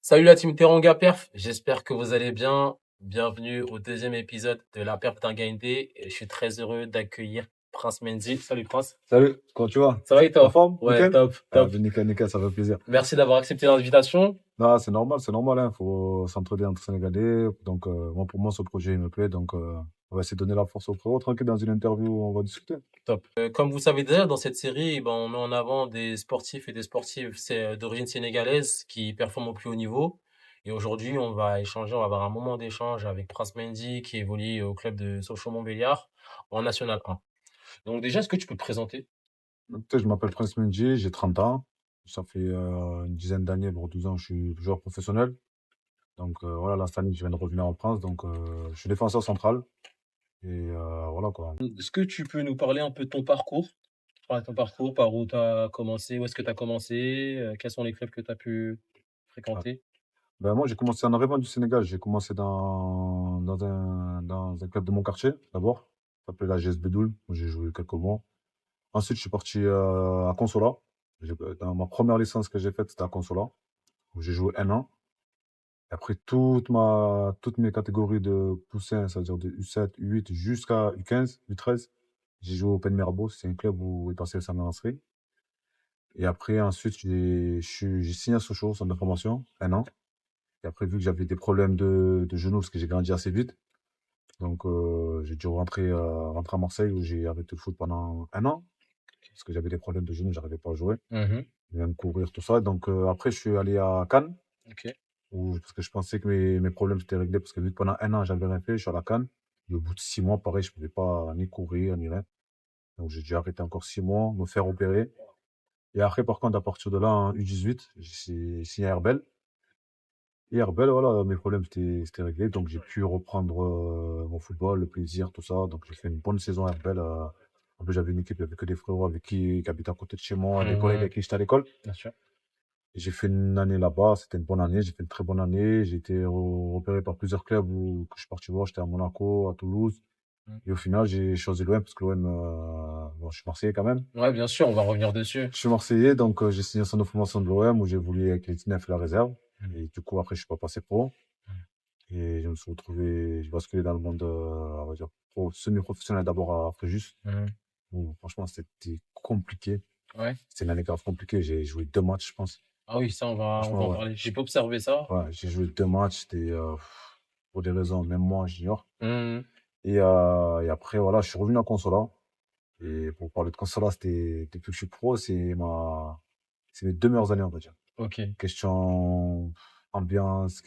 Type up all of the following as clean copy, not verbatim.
Salut la team Teranga Perf, j'espère que vous allez bien. Bienvenue au deuxième épisode de la Perf d'un Gaindé. Je suis très heureux d'accueillir Prince Mendy. Salut Prince. Salut, comment tu vas? Ça va et En toi? forme? Ouais, Nickel? top, Ah, top. ben nickel, nickel, ça fait plaisir. Merci d'avoir accepté l'invitation. Non, c'est normal, hein, faut s'entraider entre Sénégalais. Donc, moi, pour moi, ce projet, il me plaît. Donc, on va essayer de donner la force au frérot. Tranquille, dans une interview, on va discuter. Top. Comme vous savez déjà, dans cette série, ben, on met en avant des sportifs et des sportives d'origine sénégalaise qui performent au plus haut niveau. Et aujourd'hui, on va échanger, on va avoir un moment d'échange avec Prince Mendy qui évolue au club de Sochaux-Montbéliard en National 1. Donc déjà, est-ce que tu peux te présenter? Donc, tu sais, je m'appelle Prince Mendy, j'ai 30 ans. Ça fait une dizaine d'années, voire 12 ans, je suis joueur professionnel. Donc, voilà, là, cette année, je viens de revenir en France. Donc, je suis défenseur central. Et voilà, quoi. Est-ce que tu peux nous parler un peu de ton parcours? Ton parcours, par où tu as commencé, où est-ce que tu as commencé, quels sont les clubs que tu as pu Ah, fréquenter? ben, moi, j'ai commencé en arrivant du Sénégal. J'ai commencé dans un club de mon quartier, d'abord. Ça s'appelait la GS Bédoul, où j'ai joué quelques mois. Ensuite, je suis parti à Consola. Dans ma première licence que j'ai faite, c'était à Consola, où j'ai joué un an. Et après, toutes mes catégories de poussins, c'est-à-dire de U7, U8 jusqu'à U15, U13, j'ai joué au Pen Mirabeau. C'est un club où est passé Sam Nasri. Et après, ensuite, j'ai signé à Sochaux, centre de formation, un an. Et après, vu que j'avais des problèmes de genoux, parce que j'ai grandi assez vite, donc j'ai dû rentrer à Marseille, où j'ai arrêté le foot pendant un an, parce que j'avais des problèmes de genoux, j'arrivais pas à jouer. Mmh. Même courir, tout ça. Donc après, je suis allé à Cannes, OK. parce que je pensais que mes problèmes étaient réglés, parce que vu que pendant un an, j'avais rien fait, je suis allé à Cannes. Et au bout de 6 mois, pareil, je ne pouvais pas ni courir, ni rien. Donc j'ai dû arrêter encore 6 mois, me faire opérer. Et après, par contre, à partir de là, en U18, j'ai signé à Herbel. Et Herbel, voilà, mes problèmes c'était réglé. Donc j'ai pu reprendre mon football, le plaisir, tout ça. Donc j'ai fait une bonne saison à Herbel. En plus, j'avais une équipe, il n'y avait que des frérots qui habitaient à côté de chez moi, des collègues Mmh. avec qui j'étais à l'école. Bien sûr. J'ai fait une année là-bas, c'était une bonne année, j'ai fait une très bonne année. J'ai été repéré par plusieurs clubs que je suis parti voir. J'étais à Monaco, à Toulouse. Mmh. Et au final, j'ai choisi l'OM parce que l'OM, bon, je suis Marseillais quand même. Ouais, bien sûr, on va revenir dessus. Je suis Marseillais, donc j'ai signé son de formation de l'OM où j'ai voulu avec les 19 et la réserve. Mmh. Et du coup, après, je suis pas passé pro. Mmh. Et je me suis retrouvé, j'ai basculé dans le monde, on va dire, semi-professionnel d'abord à Fréjus. Mmh. Où, franchement, c'était compliqué. Ouais. C'était une année grave compliquée. J'ai joué 2 matchs, je pense. Ah oui, ça, on va Franchement, en ouais. parler. J'ai pas observé ça. Ouais, j'ai joué 2 matchs, c'était pour des raisons, même moi, j'ignore. Mmh. Et après, voilà, je suis revenu à Consola. Et pour parler de Consola, depuis que je suis pro, c'est mes 2 meilleures années, on va dire. OK. Question ambiance,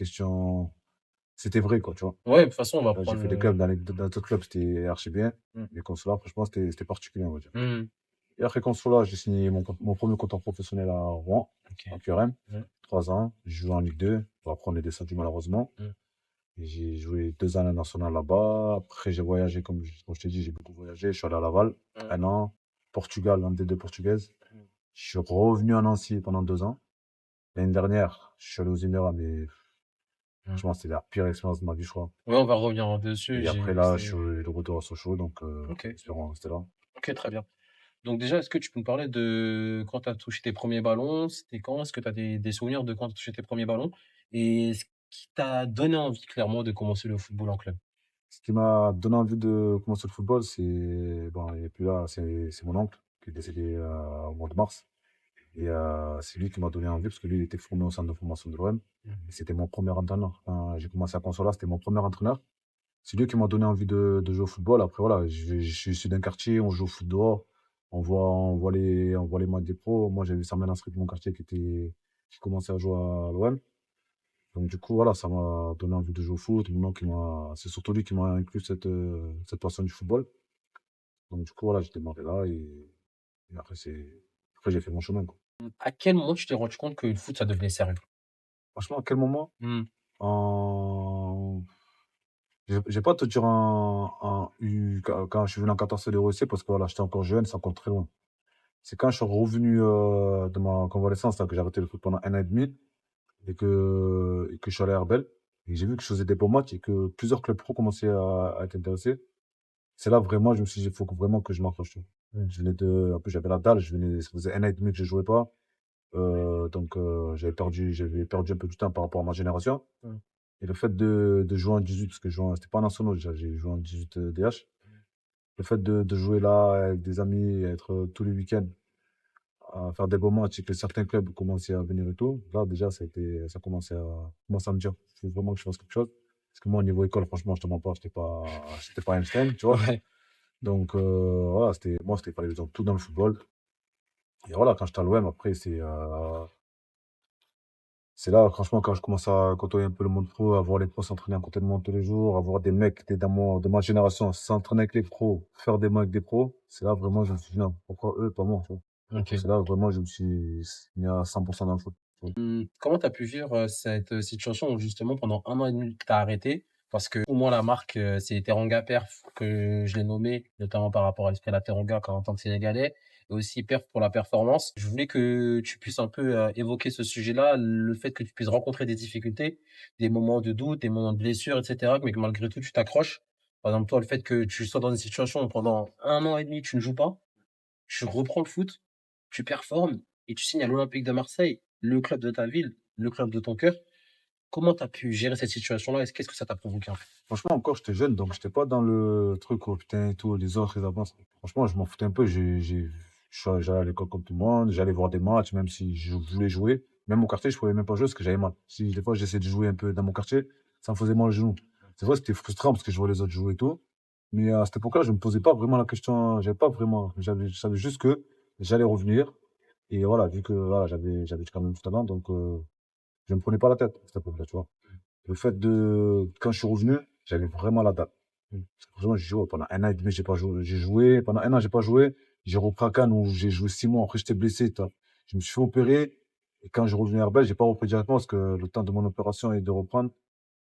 c'était vrai, quoi, tu vois. Ouais, de toute façon, on va Là, j'ai prendre fait des le clubs, dans d'autres clubs, c'était archi bien. mmh. Mais Consola, franchement, c'était particulier, on va dire. Mmh. Et après Consola, j'ai signé mon premier contrat professionnel à Rouen, en OK. QRM. Mmh. 3 ans. J'ai joué en Ligue 2. Bon, après, on est descendu malheureusement. Mmh. Et j'ai joué 2 années nationales là-bas. Après, j'ai voyagé, comme je t'ai dit, j'ai beaucoup voyagé. Je suis allé à Laval, Mmh. un an. Portugal, en D2 portugaise. Je suis revenu à Nancy pendant 2 ans. L'année dernière, je suis allé aux Émirats, mais Mmh. franchement, c'était la pire expérience de ma vie, je crois. Ouais, on va revenir dessus. Et après, là, je suis de retour à Sochaux, donc OK. espérons rester là. OK, très bien. Donc déjà, est-ce que tu peux me parler de quand tu as touché tes premiers ballons? C'était quand? Est-ce que tu as des souvenirs de quand tu as touché tes premiers ballons? Et ce qui t'a donné envie clairement de commencer le football en club? Ce qui m'a donné envie de commencer le football, bon, il n'est plus là, c'est mon oncle qui est décédé au mois de mars. Et c'est lui qui m'a donné envie parce que lui, il était formé au centre de formation de l'OM. Et Mmh. c'était mon premier entraîneur. Quand j'ai commencé à Consola, c'était mon premier entraîneur. C'est lui qui m'a donné envie de jouer au football. Après, voilà, je suis issu d'un quartier, on joue au foot dehors, on voit les matchs des pros. Moi, j'avais Samuel Nasri de mon quartier qui commençait à jouer à l'OM. Donc, du coup, voilà, ça m'a donné envie de jouer au foot. C'est surtout lui qui m'a inclus cette passion du football. Donc, du coup, voilà, j'ai démarré là et après, j'ai fait mon chemin, quoi. À quel moment tu t'es rendu compte que le foot, ça devenait sérieux? Franchement, à quel moment? Mmh. En... Je vais pas te dire quand je suis venu en 14 de l'OSC parce que voilà, j'étais encore jeune, c'est encore très loin. C'est quand je suis revenu de ma convalescence, là, que j'ai arrêté le foot pendant un an et demi et que je suis allé à Herbel. Et j'ai vu que je faisais des bons matchs et que plusieurs clubs pro commençaient à être intéressés. C'est là vraiment, je me suis dit, il faut vraiment que je m'accroche. Tu vois. Mmh. En plus, j'avais la dalle, ça faisait un an et demi que je jouais pas. J'avais perdu un peu du temps par rapport à ma génération. Mmh. Et le fait de jouer en 18, parce que c'était pas en nationaux déjà, j'ai joué en 18 DH. Le fait de jouer là avec des amis, être tous les week-ends à faire des bons matchs et que certains clubs commençaient à venir et tout, là déjà ça commençait à me dire, il faut vraiment que je fasse quelque chose. Parce que moi, au niveau école, franchement, je te mens pas, j'étais pas Einstein, tu vois. Ouais. Donc voilà, il fallait tout dans le football. Et voilà, quand j'étais à l'OM, après, c'est là, franchement, quand je commence à côtoyer un peu le monde pro, à voir les pros s'entraîner à côté de moi tous les jours, à voir des mecs qui étaient de ma génération s'entraîner avec les pros, faire des mains avec des pros, c'est là vraiment, je me suis dit, non, pourquoi eux, pas moi, tu vois. OK. C'est là vraiment, je me suis mis à 100% dans le foot. Tu vois. Comment tu as pu vivre, cette, situation où justement pendant 1 an et demi tu as arrêté? Parce que pour moi la marque, c'est Teranga Perf que je l'ai nommé, notamment par rapport à l'esprit de la Teranga en tant que Sénégalais et aussi Perf pour la performance. Je voulais que tu puisses un peu, évoquer ce sujet-là, le fait que tu puisses rencontrer des difficultés, des moments de doute, des moments de blessure et cetera, mais que malgré tout tu t'accroches. Par exemple, toi, le fait que tu sois dans une situation où pendant 1 an et demi tu ne joues pas, tu reprends le foot, tu performes et tu signes à l'Olympique de Marseille, le club de ta ville, le club de ton cœur. Comment tu as pu gérer cette situation-là et qu'est-ce que ça t'a provoqué, en fait? Franchement, encore, j'étais jeune, donc j'étais pas dans le truc, oh putain, et tout, les autres, ils avancent. Franchement, je m'en foutais un peu. J'allais à l'école comme tout le monde, j'allais voir des matchs, même si je voulais jouer. Même au quartier, je pouvais même pas jouer parce que j'avais mal. Si des fois, j'essayais de jouer un peu dans mon quartier, ça me faisait mal au genou. C'est vrai, c'était frustrant parce que je vois les autres jouer et tout. Mais à cette époque-là, je me posais pas vraiment la question. J'avais pas vraiment. Je savais juste que j'allais revenir. Et voilà, vu que voilà, j'avais quand même du talent, donc je me prenais pas la tête à cette époque-là, tu vois. Le fait de quand je suis revenu, j'avais vraiment la dalle. Parce que franchement, j'ai joué pendant 1 an et demi, j'ai pas joué. J'ai joué pendant 1 an, j'ai pas joué. J'ai repris à Cannes où j'ai joué 6 mois. Après, j'étais blessé, tu vois. Je me suis fait opérer. Et quand j'ai revenu à Herbel, j'ai pas repris directement parce que le temps de mon opération et de reprendre,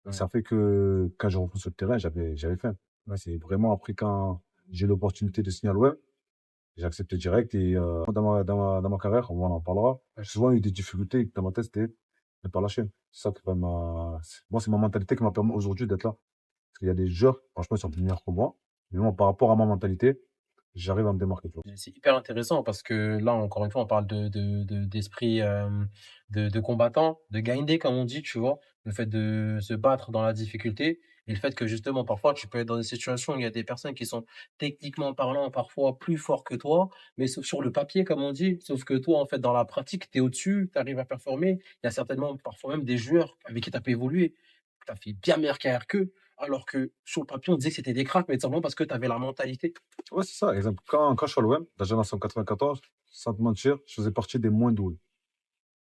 Ouais. ça fait que quand j'ai repris sur le terrain, j'avais faim. Ouais, c'est vraiment après quand j'ai eu l'opportunité de signer à l'OM, j'ai accepté direct. Et dans ma carrière, on en parlera. Ouais. J'ai souvent eu des difficultés dans ma tête, c'était ne pas lâcher. C'est ça qui moi, c'est ma mentalité qui m'a permis aujourd'hui d'être là. Parce qu'il y a des joueurs, franchement, ils sont plus meilleurs que moi. Mais moi, par rapport à ma mentalité, j'arrive à me démarquer, tu vois. C'est hyper intéressant parce que là, encore une fois, on parle d'esprit, de combattant, de Gaindé comme on dit, tu vois? Le fait de se battre dans la difficulté et le fait que justement, parfois, tu peux être dans des situations où il y a des personnes qui sont techniquement parlant, parfois plus forts que toi, mais sauf sur le papier, comme on dit. Sauf que toi, en fait, dans la pratique, tu es au-dessus, tu arrives à performer. Il y a certainement, parfois même des joueurs avec qui tu as pu évoluer, tu as fait bien meilleure carrière qu'eux, alors que sur le papier, on disait que c'était des cracks, mais tout simplement parce que tu avais la mentalité. Ouais, c'est ça. Exemple, quand je suis à l'OM, la génération 94, sans te mentir, je faisais partie des moins doués.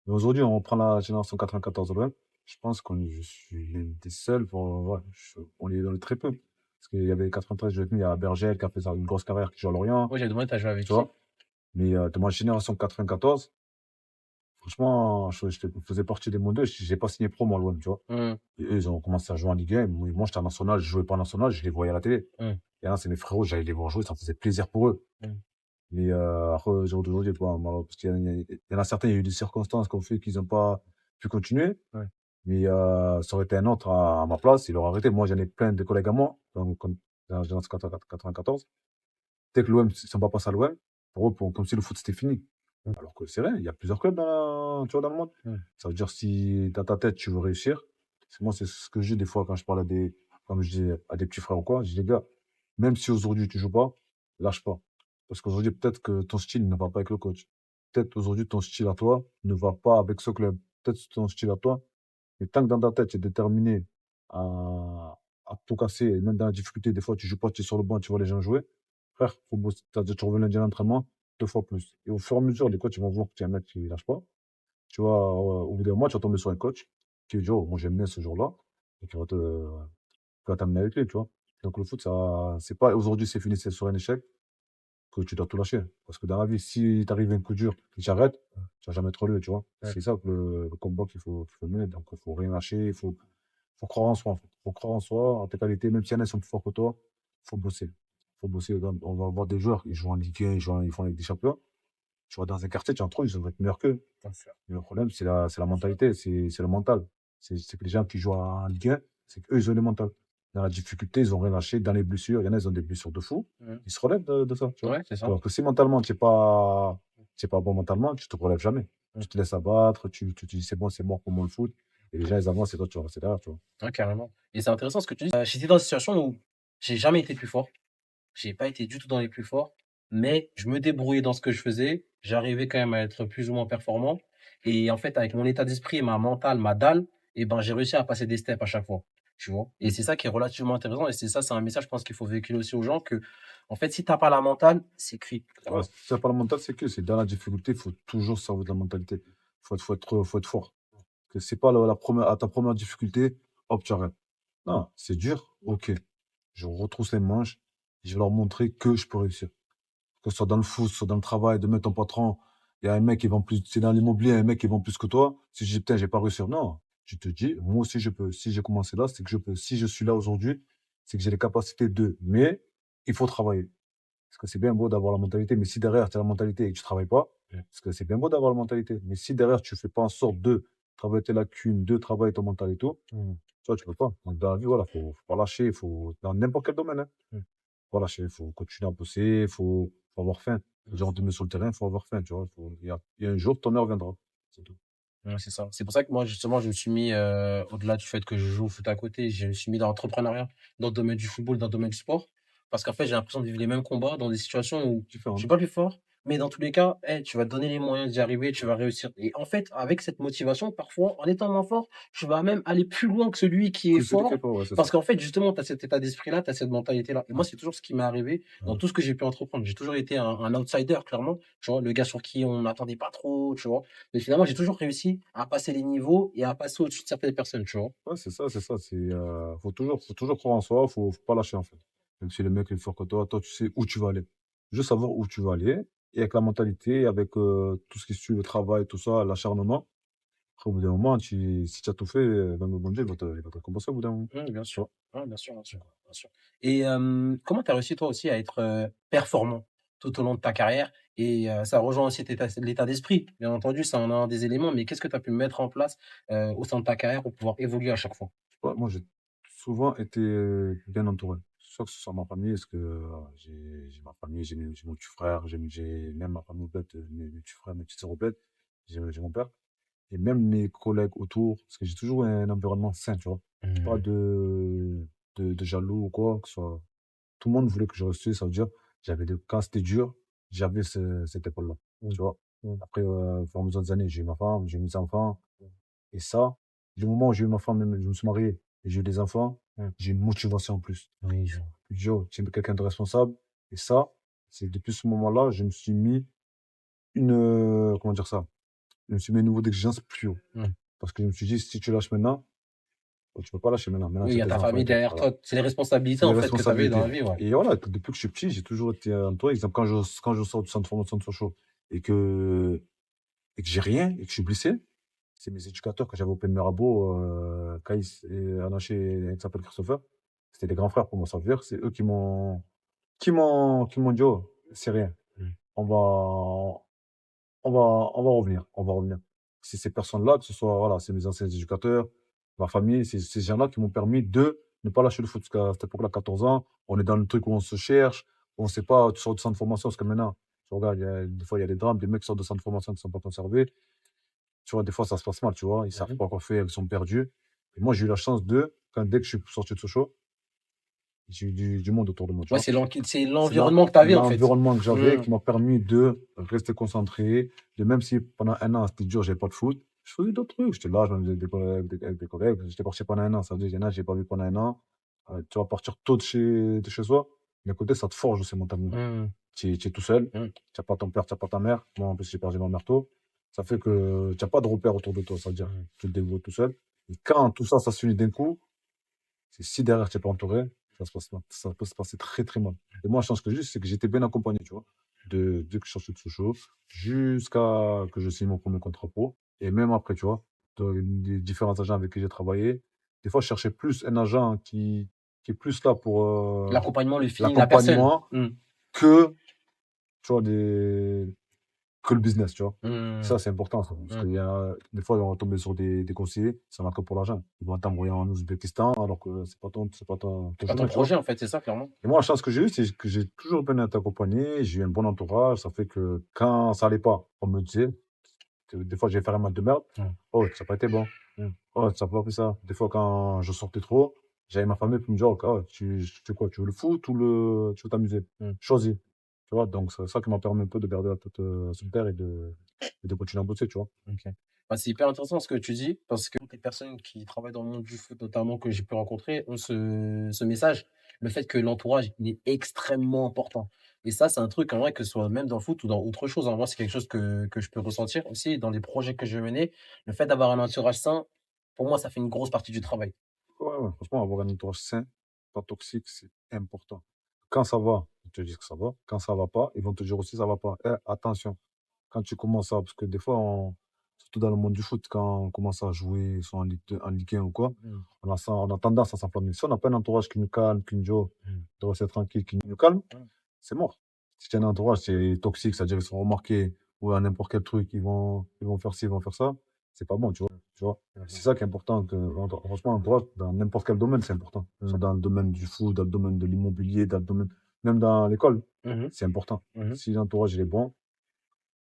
Mais aujourd'hui, on prend la génération 94 de l'OM. Je pense je suis l'un des seuls ouais, on est dans le très peu. Parce qu'il y avait 93, il y a Bergel qui a fait une grosse carrière qui joue à Lorient, Moi, j'ai demandé, tu as joué avec tu qui? vois. Mais de ma génération 94, franchement, je faisais partie des moins deux. J'ai pas signé pro, moi, à l'OM, tu vois. Mmh, Et eux, ils ont commencé à jouer en Ligue 1. Moi, j'étais en national, je jouais pas en national, je les voyais à la télé. mmh, Et là, c'est mes frérots, j'allais les voir jouer, ça me faisait plaisir pour eux. mmh. Mais après, au jour d'aujourd'hui, bon, parce qu'il y en a certains, il y a eu des circonstances qui ont fait qu'ils n'ont pas pu continuer. Ouais. Mais ça aurait été un autre à ma place, il aurait arrêté. Moi, j'en ai plein de collègues à moi, dans la génération 94. Dès que l'OM, ils sont pas passés à l'OM, pour eux, comme si le foot c'était fini. Mmh, Alors que c'est vrai, il y a plusieurs clubs tu vois, dans le monde. mmh. Ça veut dire si dans ta tête, tu veux réussir, moi, c'est ce que je dis des fois quand je parle comme je dis à des petits frères ou quoi, je dis les gars, même si aujourd'hui tu joues pas, lâche pas. Parce qu'aujourd'hui, peut-être que ton style ne va pas avec le coach. Peut-être aujourd'hui, ton style à toi ne va pas avec ce club. Peut-être ton style à toi, mais tant que dans ta tête, tu es déterminé à, à tout casser, et même dans la difficulté, des fois, tu joues pas, tu es sur le banc, tu vois les gens jouer. Frère, faut bosser. C'est-à-dire, tu reviens lundi à l'entraînement, 2 fois plus. Et au fur et à mesure, les coachs, ils vont voir que tu es un mec qui lâche pas. Tu vois, au bout d'un mois, tu vas tomber sur un coach qui va dire, oh, moi, j'aime bien ce jour-là, et qui va t'amener avec lui, tu vois. Donc, le foot, ça, c'est pas aujourd'hui, c'est fini, c'est sur un échec que tu dois tout lâcher. Parce que dans la vie, si t'arrives à un coup dur et tu arrêtes, tu vas jamais être relevé, tu vois. Ouais. C'est ça que le combat qu'il faut mener. Donc, il faut rien lâcher, faut croire en soi, en fait. Faut croire en soi, en tes qualités, même si y en a qui sont plus forts que toi, faut bosser. Faut bosser. On va avoir des joueurs, ils jouent en Ligue 1, ils font avec des champions. Tu vas dans un quartier, tu en trouves, ils vont être meilleurs qu'eux. Bien sûr. Mais le problème, c'est la mentalité, c'est le mental. C'est que les gens qui jouent en Ligue 1, c'est qu'eux, ils ont le mental. Dans la difficulté, ils ont rien lâché. Dans les blessures, il y en a, ils ont des blessures de fou. Mmh. Ils se relèvent de ça, tu vois. Ouais, c'est ça. Alors que si mentalement, tu n'es pas bon mentalement, tu te relèves jamais. Mmh. Tu te laisses abattre, tu te dis c'est bon, c'est mort pour moi le foot. Et les gens, ils avancent et toi, tu vas rester derrière, tu vois. Ouais, carrément et c'est intéressant ce que tu dis. J'étais dans une situation où j'ai jamais été plus fort. J'ai pas été du tout dans les plus forts, mais je me débrouillais dans ce que je faisais. J'arrivais quand même à être plus ou moins performant et en fait, avec mon état d'esprit et ma mentale, ma dalle et ben, j'ai réussi à passer des steps à chaque fois, tu vois? Et Mm. c'est ça qui est relativement intéressant et c'est un message, je pense qu'il faut véhiculer aussi aux gens que en fait, si tu as pas la mentale, c'est cuit, Ouais, clairement. si c'est pas la mentale, c'est que c'est dans la difficulté, il faut toujours se servir de la mentalité. Faut être fort. Que c'est pas à ta première difficulté, hop, tu arrêtes. Non, c'est dur, ok. Je retrousse les manches, je vais leur montrer que je peux réussir. Que ce soit dans le foot, soit dans le travail, demain ton patron, il y a un mec qui vend plus, c'est dans l'immobilier, un mec qui vend plus que toi. Si je dis, putain, j'ai pas réussi. Non, tu te dis, moi aussi je peux. Si j'ai commencé là, c'est que je peux. Si je suis là aujourd'hui, c'est que j'ai les capacités de. Mais il faut travailler. Parce que c'est bien beau d'avoir la mentalité, mais si derrière tu as la mentalité et que tu travailles pas, parce que c'est bien beau d'avoir la mentalité, mais si derrière tu fais pas en sorte de travailler tes lacunes, de travailler ton mental et tout, Mmh. tu vois, tu peux pas. Donc dans la vie, voilà, faut pas lâcher, dans n'importe quel domaine, hein. Mmh. Faut pas lâcher, faut continuer à bosser, faut avoir faim. Mmh. Genre, on te met sur le terrain, faut avoir faim, tu vois. Il y a un jour, ton heure viendra. C'est tout. Ouais, c'est ça. C'est pour ça que moi, justement, je me suis mis, au-delà du fait que je joue au foot à côté, je me suis mis dans l'entrepreneuriat, dans le domaine du football, dans le domaine du sport. Parce qu'en fait, j'ai l'impression de vivre les mêmes combats dans des situations où je suis Différent. pas plus fort, mais dans tous les cas, tu vas te donner les moyens d'y arriver, tu vas réussir. Et en fait, avec cette motivation, parfois, en étant moins fort, tu vas même aller plus loin que celui qui est Que celui qui est fort. pas, ouais, c'est ça. Parce qu'en fait, justement, tu as cet état d'esprit-là, tu as cette mentalité-là. Et Ouais, moi, c'est toujours ce qui m'est arrivé dans ouais. tout ce que j'ai pu entreprendre. J'ai toujours été un outsider, clairement. Tu vois, le gars sur qui on n'attendait pas trop, tu vois. Mais finalement, j'ai toujours réussi à passer les niveaux et à passer au-dessus de certaines personnes, tu vois? Ouais, c'est ça, c'est ça. Faut toujours croire en soi, faut pas lâcher, en fait. Même si le mec est fort que toi, tu sais où tu vas aller. Juste savoir où tu vas aller et avec la mentalité, avec tout ce qui suit, le travail, tout ça, l'acharnement. Après, au bout d'un moment, si tu as tout fait, même le bon Dieu, il va te récompenser au bout d'un moment. Bien Tu sûr. vois? Ouais, bien sûr, bien sûr, bien sûr. Et comment tu as réussi toi aussi à être, performant tout au long de ta carrière? Et ça rejoint aussi l'état d'esprit, bien entendu, ça en est un des éléments, mais qu'est-ce que tu as pu mettre en place, au sein de ta carrière pour pouvoir évoluer à chaque fois? Ouais, moi, j'ai souvent été bien entouré. Soit que ce soit ma famille, parce que j'ai ma famille, j'ai mon petit frère, j'ai même ma famille au bled, mes petits frères, mes petites sœurs au bled, j'ai mon père. Et même mes collègues autour, parce que j'ai toujours un environnement sain, tu vois. Pas Mmh. de jaloux ou quoi, que ce soit. Tout le monde voulait que je réussisse, ça veut dire, quand c'était dur, j'avais cette épaule-là, Mmh. tu vois. Mmh. Après, au fur et à mesure des années, j'ai eu ma femme, j'ai eu mes enfants. Et ça, du moment où j'ai eu ma femme, même, je me suis marié et j'ai eu des enfants, Mmh. j'ai une motivation en plus. Oui, je Je me dis, oh, tu es quelqu'un de responsable. Et ça, c'est depuis ce moment-là, je me suis mis comment dire ça? Je me suis mis un niveau d'exigence plus haut. mmh. Parce que je me suis dit, si tu lâches maintenant, oh, tu peux pas lâcher maintenant. Maintenant, Oui, il tu y as a tes ta enfants et famille tout. derrière Voilà. toi. C'est les responsabilités, C'est en les fait, que tu avais dans la responsabilités. vie, ouais. Et voilà, depuis que je suis petit, j'ai toujours été entouré. Exemple, quand je sors du centre de formation de Sochaux et que j'ai rien et que je suis blessé, c'est mes éducateurs que j'avais au Pen Mirabeau, Kaïs et Anaché et un qui s'appelle Christopher. C'était des grands frères pour moi, ça veut dire. C'est eux qui m'ont dit: «Oh, c'est rien. Mmh. On va on va revenir, on va revenir». C'est ces personnes-là, que ce soit, voilà, c'est mes anciens éducateurs, ma famille, c'est ces gens-là qui m'ont permis de ne pas lâcher le foot. Parce qu'à cette époque-là, 14 ans, on est dans le truc où on se cherche, on sait pas, tu sors du centre de formation, parce que maintenant, tu regardes, des fois, il y a des drames, des mecs qui sortent de centre de formation qui sont pas conservés. Tu vois, des fois, ça se passe mal, tu vois? Ils savent Mmh. pas quoi faire, ils sont perdus. Et moi, j'ai eu la chance dès que je suis sorti de Sochaux, j'ai eu du monde autour de moi, tu Ouais, vois? c'est C'est l'environnement que tu avais, en fait. l'environnement que j'avais Mmh. qui m'a permis de rester concentré, de même si pendant un an, c'était dur, j'avais pas de foot, je faisais d'autres trucs. J'étais là, je me faisais des collègues avec des collègues. J'étais parti pendant un an, ça veut dire il y en a, j'ai pas vu pendant un an. Tu vas partir tôt de chez soi, mais à côté, ça te forge aussi mentalement. Mmh. Tu es tout seul, Mmh. tu as pas ton père, tu as pas ta mère. Moi, en plus, j'ai perdu ma mère tôt. Ça fait que tu as pas de repères autour de toi, ça veut dire Mmh. tu te débrouilles tout seul. Et quand tout ça, ça se finit d'un coup, c'est si derrière tu es pas entouré, ça peut se passer très, très mal. Et moi, la chance que j'ai, c'est que j'étais bien accompagné, tu vois. Dès que je suis sorti de Sochaux jusqu'à que je signe mon premier contrat pro. Et même après, tu vois, dans les différents agents avec qui j'ai travaillé, des fois, je cherchais plus un agent qui est plus là pour L'accompagnement, le feeling, la personne. l'accompagnement Mmh. que, tu vois, que le business, tu vois. Mmh. Ça, c'est important, ça, parce Mmh. qu'il y a des fois, on va tomber sur des conseillers, ça va que pour l'argent. Ils vont t'envoyer en Ouzbékistan alors que c'est pas ton C'est pas ton chemin, tu vois? projet, en fait, c'est ça, clairement. Et moi, la chance que j'ai eue, c'est que j'ai toujours bien été accompagné, j'ai eu un bon entourage, ça fait que quand ça allait pas, on me disait: Des fois, j'ai fait un match de merde. Mmh. Oh, ça n'a pas été bon. Mmh. Oh, ça n'a pas fait ça. Des fois, quand je sortais trop, j'avais ma famille qui me disait, oh, tu fais quoi? Tu veux le foot ou tu veux t'amuser? Mmh. Choisis. Tu vois, donc c'est ça qui m'a permis un peu de garder la tête sur terre et de continuer à bosser, tu vois. OK. Bah, c'est hyper intéressant ce que tu dis parce que toutes les personnes qui travaillent dans le monde du foot, notamment que j'ai pu rencontrer, ont ce message. Le fait que l'entourage, il est extrêmement important et ça, c'est un truc en vrai que ce soit même dans le foot ou dans autre chose, hein. Moi, c'est quelque chose que je peux ressentir aussi dans les projets que je vais mener. Le fait d'avoir un entourage sain, pour moi, ça fait une grosse partie du travail. Ouais, ouais, franchement, avoir un entourage sain, pas toxique, c'est important. Quand ça va, ils te disent que ça va. Quand ça va pas, ils vont te dire aussi ça va pas. Eh, attention, quand tu commences à, parce que des fois, surtout dans le monde du foot, quand on commence à jouer, soit en Ligue 2, en Ligue 1 ou quoi, Mmh. on a tendance à s'enflammer. Si on n'a pas un entourage qui nous calme, qui nous dit, oh, Mmh. de rester tranquille, qui nous calme, Mmh. c'est mort. Si tu as un entourage, c'est toxique, c'est-à-dire ils sont remarqués ou à n'importe quel truc, ils vont faire ci, ils vont faire ça, c'est pas bon, tu vois. Tu vois? C'est Mmh. ça qui est important. Franchement, l'entourage, dans n'importe quel domaine, c'est important. Que ce soit dans le domaine du foot, dans le domaine de l'immobilier, dans le domaine, même dans l'école, Mmh mh. c'est important. Mmh. Si l'entourage il est bon,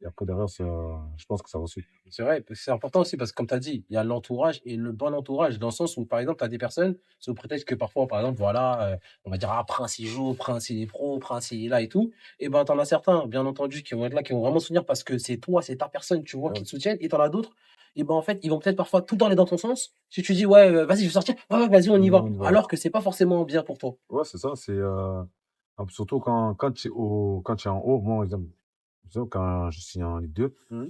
et après derrière, je pense que ça va suivre. C'est vrai, c'est important aussi parce que comme tu as dit, il y a l'entourage et le bon entourage dans le sens où, par exemple, tu as des personnes, sous prétexte que parfois, par exemple, voilà, on va dire: «Ah Prince il joue, Prince il est pro, Prince il est là et tout» et ben, tu en as certains, bien entendu, qui vont être là, qui vont vraiment soutenir parce que c'est toi, c'est ta personne, tu vois, Ah qui ouais. te soutiennent et tu en as d'autres et ben, en fait, ils vont peut-être parfois tout le temps aller dans ton sens. Si tu dis: «Ouais, vas-y, je vais sortir», «Ouais, ouais, vas-y, on y Non, va», on y va. alors que c'est pas forcément bien pour toi. Ouais, c'est ça. Surtout quand tu es en haut. Moi, exemple, quand je suis en Ligue 2, Mmh.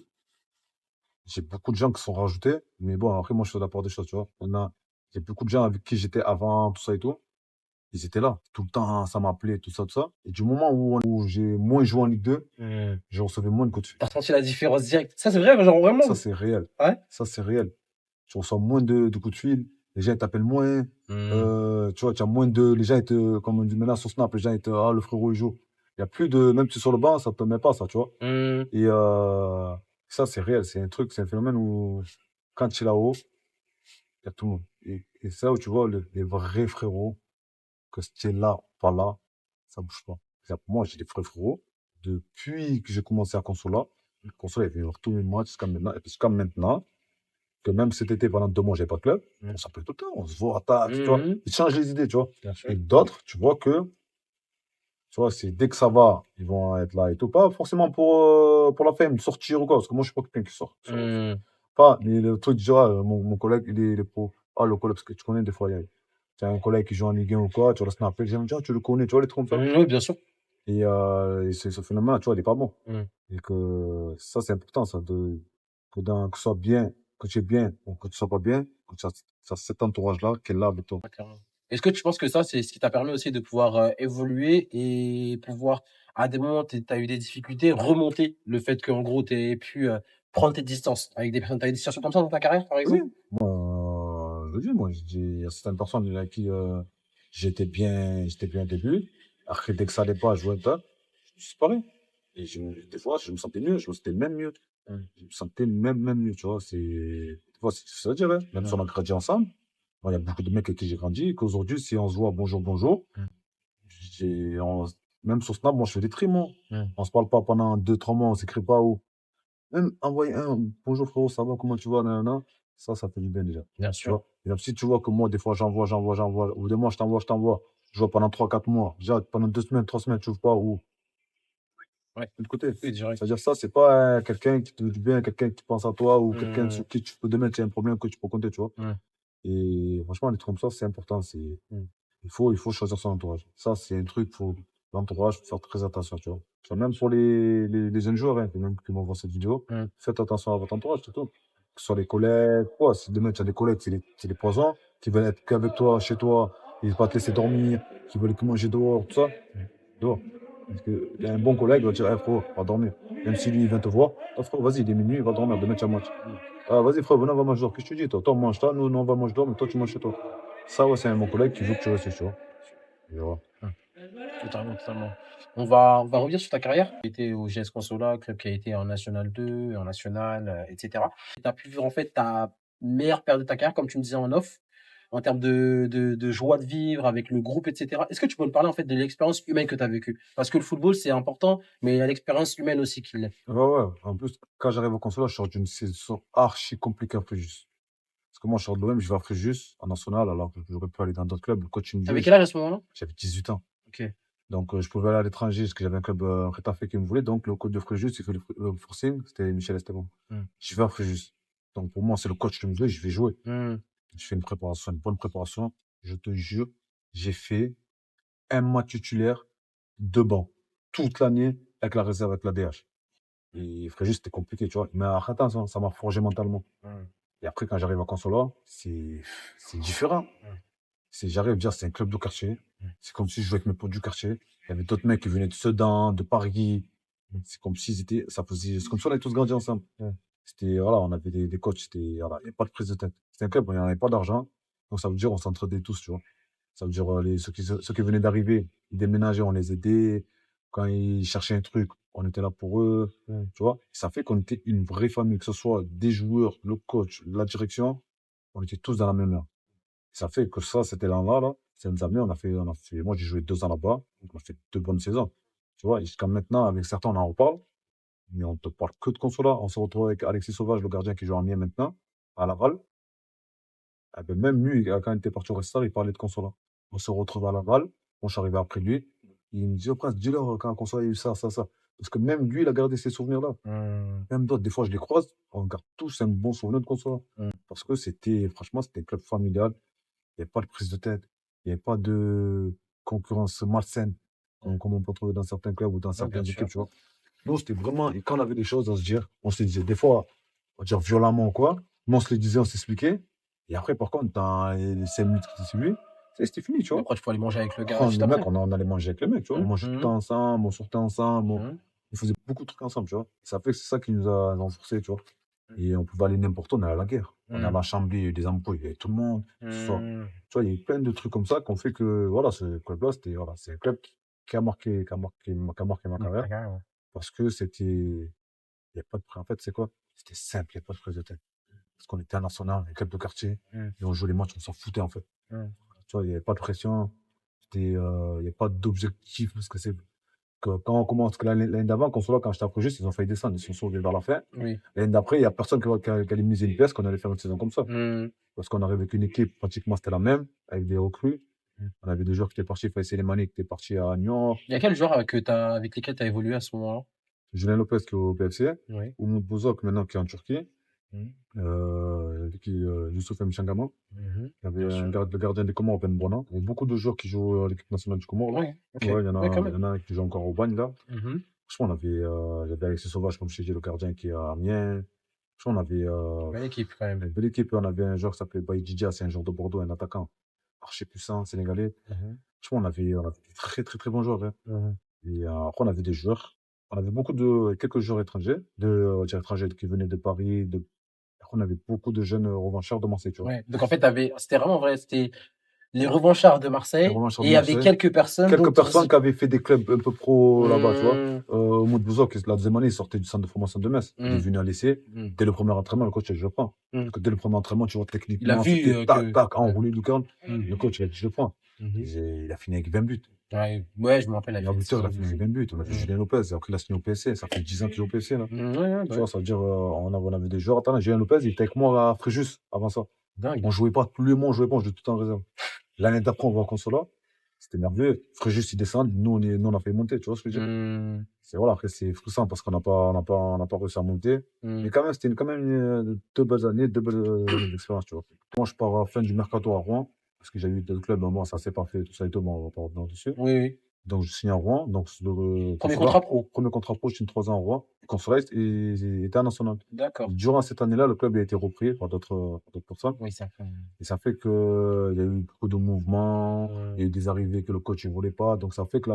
j'ai beaucoup de gens qui sont rajoutés. Mais bon, après, moi, je fais la part des choses, tu vois. Il y a beaucoup de gens avec qui j'étais avant, tout ça et tout. Ils étaient là. Tout le temps, ça m'appelait, tout ça, tout ça. Et du moment où j'ai moins joué en Ligue 2, Mmh. je recevais moins de coups de fil. Tu ressenti la différence directe. Ça, c'est vrai, genre vraiment? Ça, c'est réel. Ouais? Ça, c'est réel. Tu reçois moins de coups de fil. Les gens, ils t'appellent moins. Mmh. Tu vois, tu as moins de. Les gens, comme on dit maintenant sur Snap, les gens, ah, le frérot, il joue. Il y a plus de. Même si tu es sur le banc, ça te met pas, ça, tu vois. Mmh. Et ça, c'est réel. C'est un truc, c'est un phénomène où, quand tu es là-haut, il y a tout le monde. Et c'est là où tu vois les vrais frérots, que si tu es là, pas là, ça bouge pas. C'est-à-dire, moi, j'ai des vrais frérots. Depuis que j'ai commencé à Consola, Consola, il fait voir tous mes matchs jusqu'à maintenant, que même cet été, pendant 2 mois, j'avais pas de club, Mmh. on s'appelle tout le temps, on se voit, tac, tu vois. Mmh. Ils changent les idées, tu vois. Bien sûr. Et d'autres, tu vois, c'est dès que ça va, ils vont être là et tout. Pas forcément pour la fame, sortir ou quoi, parce que moi, je suis pas quelqu'un qui sort. Mmh. Pas, mais le truc, tu vois, mon collègue, il est pro. Ah, le collègue, parce que tu connais, des fois, tu as un collègue qui joue en Ligue 1 ou quoi, tu vas le snapper, j'ai dit, ah, tu le connais, tu vois, les trucs comme ça. Oui, bien sûr. Et ce phénomène, tu vois, il est pas bon. Mmh. Et que ça, c'est important, ça, que ce soit bien, que tu es bien, ou que tu sois pas bien, que tu as cet entourage-là qui est là avec toi. Ouais, clairement. Est-ce que tu penses que ça, c'est ce qui t'a permis aussi de pouvoir, évoluer et pouvoir à des moments, tu as eu des difficultés, remonter le fait qu'en gros, tu aies pu, prendre tes distances avec des personnes? Tu as eu des situations comme ça dans ta carrière, par Oui, exemple? moi, je le dis, moi, il y a certaines personnes avec qui j'étais bien au début. Après, dès que ça allait pas, je jouais pas, je disparais. Et des fois, je me sentais mieux, je me sentais même mieux. Mmh. Je me sentais même mieux, tu vois. Des fois, c'est difficile à dire, hein. Même si Ouais. on a grandi ensemble, bon, il y a beaucoup de mecs avec qui j'ai grandi, qu'aujourd'hui, si on se voit, bonjour, bonjour, Mmh. j'ai, on- même sur Snap, moi, je fais des trimos. Mmh. On se parle pas pendant 2, 3 mois, on s'écrit pas ou même envoyer un bonjour frérot, ça va, comment tu vas, nanana, ça fait du bien déjà. Bien Tu sûr. vois? Et là, si tu vois que moi, des fois, j'envoie, au bout d'un mois, je t'envoie, je vois pendant 3, 4 mois, déjà pendant 2 semaines, 3 semaines, tu ouvres pas, ou Ouais. de l'autre côté. Oui, direct. C'est-à-dire, ça, c'est pas quelqu'un qui te veut du bien, quelqu'un qui pense à toi, ou quelqu'un Mmh. sur qui tu peux demain, tu as un problème que tu peux compter, tu vois. Mmh. Et franchement, les trucs comme ça, c'est important. Mmh. Il faut choisir son entourage. Ça, c'est un truc, l'entourage, faut faire très attention, tu vois. Tu vois, même pour les jeunes joueurs, hein, qui vont voir cette vidéo, Mmh. faites attention à votre entourage, surtout. Que ce soit les collègues, quoi. Si demain tu as des collègues, c'est des poisons, qui veulent être qu'avec toi, chez toi, ils veulent pas te laisser dormir, qui veulent que manger dehors, tout ça, Mmh. dehors. Parce que il y a un bon collègue, il va dire, eh, frérot, va dormir. Même si lui, il vient te voir, ah, frérot, vas-y, il est minuit, il va dormir, demain tu as match. Ah, vas-y, frérot, venez, on va manger dehors. Qu'est-ce que tu dis, toi? Toi, mange toi, nous, on va manger dehors, mais toi, tu manges chez toi. Ça, ouais, c'est un bon collègue qui veut que tu restes chez toi. Et voilà. Mmh. Totalement, totalement. On va revenir sur ta carrière. Tu étais au GS Consola, club qui a été en National 2, en National, et cetera. Tu as pu vivre en fait ta meilleure période de ta carrière, comme tu me disais en off. en termes de joie de vivre avec le groupe, et cetera. Est-ce que tu peux me parler, en fait, de l'expérience humaine que tu as vécue? Parce que le football, c'est important, mais il y a l'expérience humaine aussi qui l'est. Ouais, ouais. En plus, quand j'arrive au Consolat, je sors d'une saison archi compliquée à Fréjus. Parce que moi, je sors de l'OM, je vais à Fréjus, en national, alors que j'aurais pu aller dans d'autres clubs. Le coach, il me Tu avais dit, quel âge à ce moment-là? j'avais 18 ans. OK. Donc, je pouvais aller à l'étranger parce que j'avais un club Retafe qui me voulait. Donc, le coach de Fréjus, il fait le forcing, c'était Michel Esteban. Je vais à Fréjus. Donc, pour moi, c'est le coach qui me veut, je vais jouer. Mmh. Je fais une préparation, une bonne préparation. Je te jure, j'ai fait un match titulaire, 2 bancs, toute l'année avec la réserve, avec la DH. Et Fréjus, c'était compliqué, tu vois. Mais attention, ça m'a forgé mentalement. Et après, quand j'arrive à Consola, c'est différent. J'arrive à dire, c'est un club de quartier. C'est comme si je jouais avec mes potes du quartier. Il y avait d'autres mecs qui venaient de Sedan, de Paris. C'est comme s'ils étaient, c'est comme si on avait tous grandi ensemble. C'était, voilà, on avait des coachs, voilà, il n'y avait pas de prise de tête. C'était un club où il n'y avait pas d'argent. Donc, ça veut dire, on s'entraidait tous, tu vois. Ça veut dire, ceux qui venaient d'arriver, ils déménageaient, on les aidait. Quand ils cherchaient un truc, on était là pour eux. Tu vois. Ça fait qu'on était une vraie famille, que ce soit des joueurs, le coach, la direction. On était tous dans la même main. Ça fait que ça, cet élan-là, là, ça nous a amené, moi, j'ai joué 2 ans là-bas. Donc, on a fait 2 bonnes saisons. Tu vois. Et jusqu'à maintenant, avec certains, on en reparle. Mais on te parle que de Consola. On se retrouve avec Alexis Sauvage, le gardien qui joue en Amiens maintenant, à Laval. Eh ben, même lui, quand il était parti au Red il parlait de Consola. On se retrouve à Laval. Moi, je suis arrivé après lui. Il me dit, oh, Prince, dis-leur quand Consola a eu ça, ça, ça. Parce que même lui, il a gardé ces souvenirs-là. Même d'autres, des fois, je les croise. On garde tous un bon souvenir de Consola. Parce que franchement, c'était un club familial. Il n'y avait pas de prise de tête. Il n'y avait pas de concurrence malsaine, comme on peut trouver dans certains clubs ou dans certaines bien équipes, sûr. tu vois. Nous, c'était vraiment, et quand on avait des choses à se dire, on se les disait, des fois, on va dire violemment ou quoi, mais on se les disait, on s'expliquait. Et après, par contre, dans les 5 minutes qui suivaient, c'était fini, tu Mais vois. après, tu peux aller manger avec le gars Oh, juste le mec, après. on allait manger avec les mecs, tu vois. On mangeait tout le temps ensemble, on sortait ensemble, on faisait beaucoup de trucs ensemble, tu vois. Ça fait que c'est ça qui nous a renforcés, tu vois. Et on pouvait aller n'importe où, on allait à la guerre. On allait à la Chambly, il y avait des embrouilles, il y avait tout le monde. Tu vois, il y a eu plein de trucs comme ça qu'on fait que, voilà, ce club-là, voilà, c'est un club qui a marqué ma carrière. Parce que il y a pas de, en fait, c'est quoi? C'était simple, il n'y a pas de prise de tête. Parce qu'on était un national, un club de quartier, et on jouait les matchs, on s'en foutait, en fait. Tu vois, il n'y avait pas de pression, il n'y a pas d'objectif, parce que quand on commence, que l'année d'avant, quand j'étais après juste, ils ont failli descendre, ils se sont sauvés vers la fin. Oui. L'année d'après, il n'y a personne qui allait miser une pièce qu'on allait faire une saison comme ça. Parce qu'on arrivait avec une équipe, pratiquement, c'était la même, avec des recrues. On avait des joueurs qui étaient partis, Faïs Selemani qui était parti à Niort, Il y a quel joueur avec lesquels tu as évolué à ce moment-là? Julien Lopez qui est au PFC, Oui. Umut Bozok maintenant qui est en Turquie, Youssouf Mchangama. Il y avait le gardien des Comores, Ben Brona. Il y avait beaucoup de joueurs qui jouent à l'équipe nationale du Comore, là. Oui, ok. Ouais, il y Ouais, quand en même. a un qui joue encore au Bagne, là. Franchement, j'avais Alexis Sauvage, comme je t'ai dit, le gardien qui est à Amiens. Franchement, on avait Belle équipe quand même. une belle équipe. On avait un joueur qui s'appelait Baye Djidja, c'est un joueur de Bordeaux, un attaquant archi puissant, sénégalais. Franchement, on avait des très, très, très bons joueurs, hein. Et après, on avait des joueurs. On avait quelques joueurs étrangers, on va dire étrangers qui venaient de Paris. Après, on avait beaucoup de jeunes revanchards de Marseille, tu vois. Ouais. Donc en fait, c'était vraiment vrai, c'était les revanchards de Les Marseille revanchards et de il y avait Marseille. quelques personnes Quelques d'autres personnes qui avaient fait des clubs un peu pro là-bas, tu vois. Moud Bouzok, la deuxième année, il sortait du centre de formation de Metz. Il est venu à l'essai. Dès le premier entraînement, le coach a dit, je le prends. Parce que dès le premier entraînement, tu vois, Il a techniquement, vu c'était tac, que. tac, enroulé du corps. Le coach, il a dit, je le prends. Il a fini avec 20 buts. Ouais, je me rappelle, Il y a buteur, il a fini avec 20 buts. On a vu Julien Lopez. Après, il a signé au PSC. Ça fait 10 ans qu'il est au PSC, là. Ouais, Tu vois, ça veut dire, on avait des joueurs. Attends, Julien Lopez, il était avec moi à Fréjus avant ça. dingue. On jouait pas, tous les mois, on jouait pas, on jouait tout en réserve. L'année d'après, on va à Consola. C'était merveilleux. Fréjus, ils descendent. Nous, on a fait monter, tu vois ce que je veux dire? Voilà, après, c'est frustrant parce qu'on n'a pas réussi à monter. Mais quand même, c'était quand même 2 belles années, 2 belles expériences, tu vois. Moi, je pars à la fin du mercato à Rouen. Parce que j'ai eu d'autres clubs, moi, ça s'est pas fait, tout ça et tout, mais on va pas revenir dessus. Oui. Donc, je signe à Rouen. Donc, Premier Consola, contrat pro. premier contrat pro, je signe 3 ans à Rouen. Consola était international. D'accord. Durant cette année-là, le club a été repris par d'autres personnes. Oui, ça fait. Et ça fait qu'il y a eu beaucoup de mouvements, il y a eu des arrivées que le coach ne voulait pas. Donc, ça fait que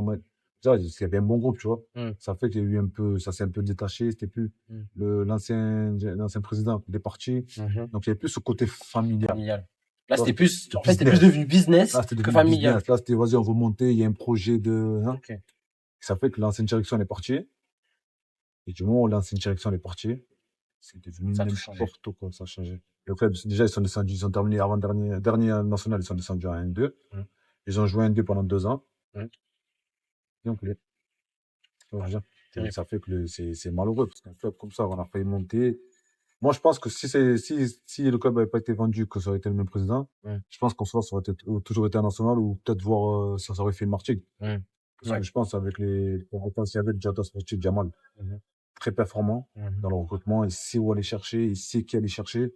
déjà, il y avait un bon groupe, tu vois. Ça fait qu'il y a eu ça s'est un peu détaché. C'était plus l'ancien président, il est parti. Donc, il y avait plus ce côté familial. Là, Tu vois, c'était plus devenu business Là, c'était que devenu familial. business. Là, c'était, vas-y, on veut monter, il y a un projet de. Hein. Ok. Ça fait que l'ancienne direction elle est partie. Et du moment où l'ancienne direction elle est partie, c'est devenu Ça a tout changé. n'importe quoi, ça a changé. Le club, déjà, ils sont descendus, ils ont terminé dernier national, ils sont descendus en N2. Ils ont joué en N2 pendant 2 ans. Ils ont coulé. Tu vois ce que je veux dire? Et Terrible. ça fait que c'est malheureux, parce qu'un club comme ça, on a failli monter. Moi, je pense que si le club n'avait pas été vendu, que ça aurait été le même président, je pense qu'en soi, ça aurait toujours été un national, ou peut-être voir, ça aurait fait une martyre. Parce que je pense avec les compétences qu'il y avait, le directeur sportif Jamal, très performant dans le recrutement, il sait où aller chercher, il sait qui aller chercher.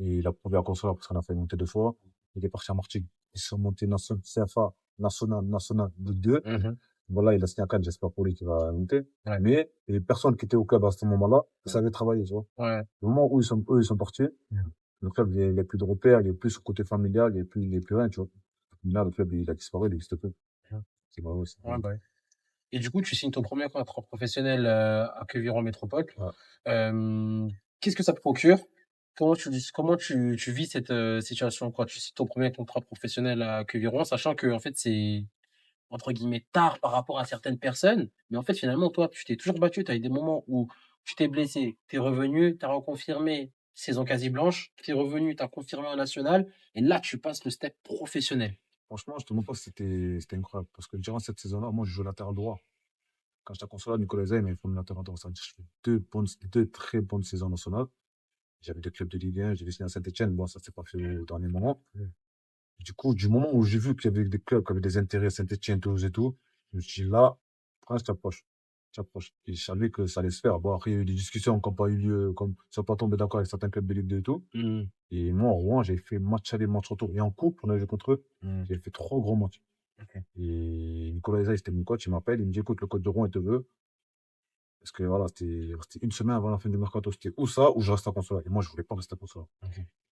Et il a prouvé à Consola parce qu'on a fait monter 2 fois. Il est parti à Martigues. Ils sont montés CFA, national de 2. Voilà, il a signé à 4, j'espère pour lui qu'il va monter. Ouais. Mais les personnes qui étaient au club à ce moment-là, ils savaient travailler, tu vois. Ouais. Le moment où eux, ils sont partis, le club, il n'y a plus de repères, il est plus sur le côté familial, il est plus rien, tu vois. Là, le club, il a disparu, il n'existe plus. C'est vrai, c'est Ouais, bah ouais. Et du coup, tu signes ton premier contrat professionnel à Queviron Métropole. Ouais. Qu'est-ce que ça te procure? Comment tu vis cette situation quand tu signes ton premier contrat professionnel à Queviron, sachant que en fait c'est entre guillemets tard par rapport à certaines personnes, mais en fait finalement toi tu t'es toujours battu, tu as eu des moments où tu t'es blessé, tu es revenu, tu as reconfirmé saison quasi blanche, tu es revenu, tu as confirmé en national, et là tu passes le step professionnel. Franchement, je te montre pas que c'était incroyable. Parce que durant cette saison-là, moi, je joue latéral droit. Quand j'étais à Consola, Nicolas Zay m'a fait latéral droit. Ça veut dire que je fais deux très bonnes saisons nationales. J'avais des clubs de Ligue 1, j'avais signé à Saint-Etienne. Bon, ça s'est pas fait au dernier moment. Du coup, du moment où j'ai vu qu'il y avait des clubs qui avaient des intérêts à Saint-Etienne, Toulouse et tout, je me suis dit là, prince, t'approches. T'approches. Et je savais que ça allait se faire. Bon, après, il y a eu des discussions qui n'ont pas eu lieu, comme ils sont pas tombés d'accord avec certains clubs de Ligue 2 et tout. Et moi, en Rouen, j'ai fait match aller, match retour. Et en coupe, on a joué contre eux. J'ai fait 3 gros matchs. Et Nicolas Isa, c'était mon coach, il m'appelle, il me dit, écoute, le coach de Rouen, il te veut. Parce que voilà, c'était une semaine avant la fin du mercato. C'était ou ça, ou je reste à Consola. Et moi, je voulais pas rester à Consola.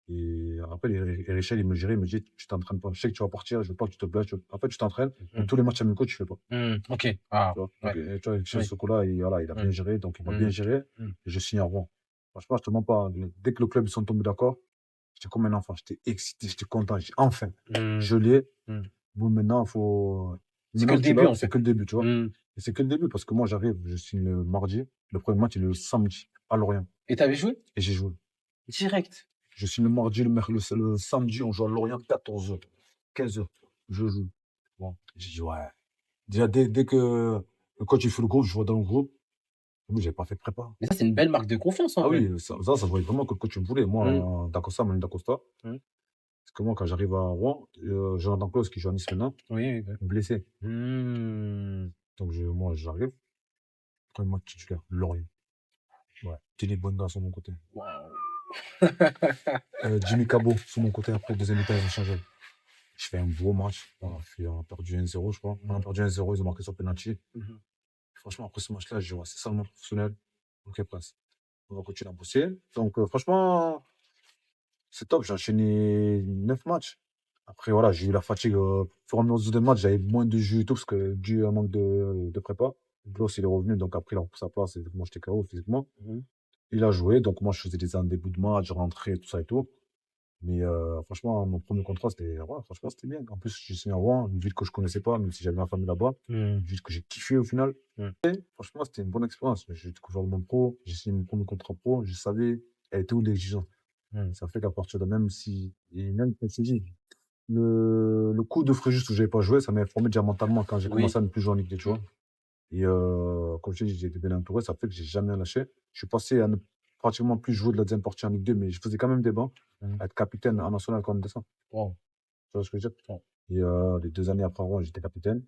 Et après, Richel, il me gérait, il me dit, tu t'entraînes pas. Je sais que tu vas partir, je veux pas que tu te blesses. En fait, tu t'entraînes, mais tous les matchs amicaux, tu fais pas. Ok. Ah, Tu vois, ouais. donc, tu vois, Richel Oui. Sokola, il a bien géré, donc il m'a bien géré. Et je signe à Rouen. Franchement, je te mens pas. Dès que le club, ils sont tombés d'accord, j'étais comme un enfant. J'étais excité, j'étais content. J'ai dit, enfin, je l'ai. Bon, maintenant, faut. C'est que Maintenant le que tu début l'as, en c'est fait. que le début, tu vois. Et c'est que le début, parce que moi, j'arrive, je signe le mardi. Le premier match, il est le samedi, à Lorient. Et t'avais joué Et j'ai joué. direct. Je signe le mardi, le samedi, on joue à Lorient, 14h, 15h. Je joue. Bon, j'ai dit, ouais. Déjà, dès que le coach, il fait le groupe, je vois dans le groupe. Oui, j'avais pas fait de prépa. Mais ça c'est une belle marque de confiance en Ah vrai. oui, ça voyait vraiment que le coach me voulait. Moi, d'Acosta, Manu d'Acosta. Parce que moi, quand j'arrive à Rouen, Jonathan Claus, qui joue à Nice maintenant, Oui. blessé. Donc, moi, j'arrive. Premier match titulaire, Lorient. Ouais. Télé Bonda sur mon côté. Waouh. Jimmy Cabot sur mon côté. Après, deuxième mi-temps, ils ont changé. Je fais un beau match. On a perdu 1-0, je crois. On a perdu 1-0, ils ont marqué sur penalty. Franchement, après ce match-là, je dis, ouais, c'est ça le monde professionnel. Ok, Prince. On va continuer à bosser. Donc, franchement, c'est top. J'ai enchaîné 9 matchs. Après, voilà, j'ai eu la fatigue. Au fur et à mesure des matchs, j'avais moins de jus et tout, parce que dû à un manque de prépa. Gloss, il est revenu, donc après, il a repris sa place. Et moi, j'étais KO physiquement. Il a joué, donc moi, je faisais des débuts de match, je rentrais, tout ça et tout. Mais franchement, mon premier contrat, franchement, c'était bien. En plus, j'ai signé à Rouen, une ville que je connaissais pas, même si j'avais ma famille là-bas. Une ville que j'ai kiffé au final. Franchement, c'était une bonne expérience. J'ai découvert le monde pro, j'ai signé mon premier contrat pro, je savais, elle était où l'exigence. Ça fait qu'à partir de même si, et même, comme je te dis, le coup de Fréjus où j'avais pas joué, ça m'a formé déjà mentalement quand j'ai commencé à ne plus jouer en Ligue des, tu vois. Et comme je te dis, j'ai été bien entouré, ça fait que j'ai jamais lâché. Je suis passé à ne pratiquement plus jouer de la deuxième partie en Ligue 2, mais je faisais quand même des bancs, à être capitaine en national quand on descend. Wow. Tu vois ce que je veux dire? Et les 2 années après Rouen, j'étais capitaine.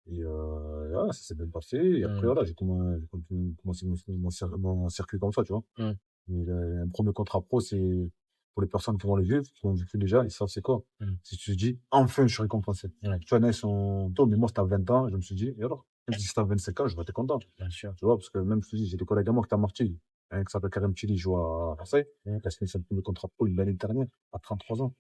Et voilà, ça s'est bien passé. Et après, voilà, j'ai commencé mon circuit comme ça, tu vois. Et un premier contrat pro, c'est pour les personnes qui vont le vivre, qui l'ont vécu déjà, ils savent c'est quoi. Si tu te dis, enfin, je suis récompensé. Tu vois, il y en a, ils sont tôt, mais moi, c'était à 20 ans, je me suis dit, et alors? Même si c'était à 25 ans, je vais être content. Bien sûr. Tu vois, parce que même, je te dis, j'ai des collègues à moi qui étaient à Marseille. Un qui s'appelle Karim Chili, il joue à Marseille. Il a signé son premier contrat pro l'année dernière, à 33 ans,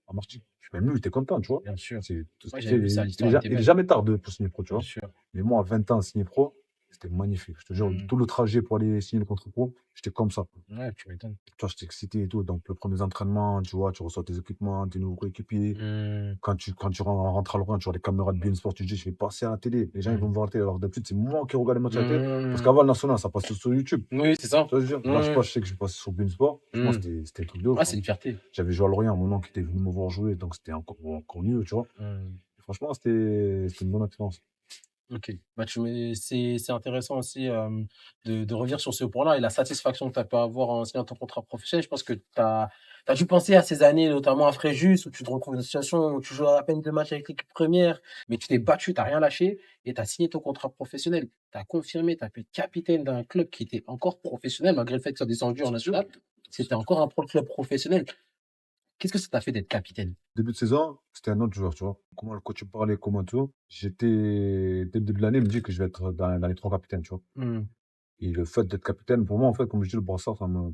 à Marseille. Même lui, il était content, tu vois. Bien sûr. C'est, Ouais, j'avais vu ça, il l'histoire était est belle. jamais tard pour signer pro, tu Bien vois. sûr. Mais moi, à 20 ans, signer pro, C'était magnifique. Je te jure, Mm. tout le trajet pour aller signer le contrat pro, j'étais comme ça. Ouais, tu m'étonnes. Tu vois, j'étais excité et tout. Donc, le premier entraînement, tu vois, tu reçois tes équipements, tes nouveaux coéquipiers. Mm. Quand tu rentres à Lorient, tu vois les caméras de BeIN Sport, tu te dis, je vais passer à la télé. Les gens, ils vont me voir à la télé. Alors, d'habitude, c'est moi qui regarde les matchs à la télé. Parce Mm. qu'avant, le national, ça passait sur YouTube. Oui, c'est ça. Tu vois, je veux dire, là, je sais pas, je sais que je vais passer sur BeIN Sport. Franchement, Mm. c'était un truc de ouf. Ah, c'est une fierté. J'avais joué à Lorient, mon oncle qui était venu me voir jouer, donc c'était encore mieux, tu vois. Mm. Et franchement, c'était une bonne expérience. Ok. Bah, c'est intéressant aussi de revenir sur ce point-là et la satisfaction que tu as pu avoir en signant ton contrat professionnel. Je pense que tu as dû penser à ces années, notamment à Fréjus, où tu te retrouves dans une situation où tu joues à peine 2 matchs avec l'équipe première, mais tu t'es battu, tu n'as rien lâché et tu as signé ton contrat professionnel. Tu as confirmé, tu as pu être capitaine d'un club qui était encore professionnel, malgré le fait que tu sois descendu en national. C'était encore un club professionnel. Qu'est-ce que ça t'a fait d'être capitaine? Début de saison, c'était un autre joueur, tu vois. Comment le coach me parlait, comment tout. Dès le début de l'année, il me dit que je vais être dans les 3 capitaines, tu vois. Mm. Et le fait d'être capitaine, pour moi, en fait, comme je dis, le brassard, Mm.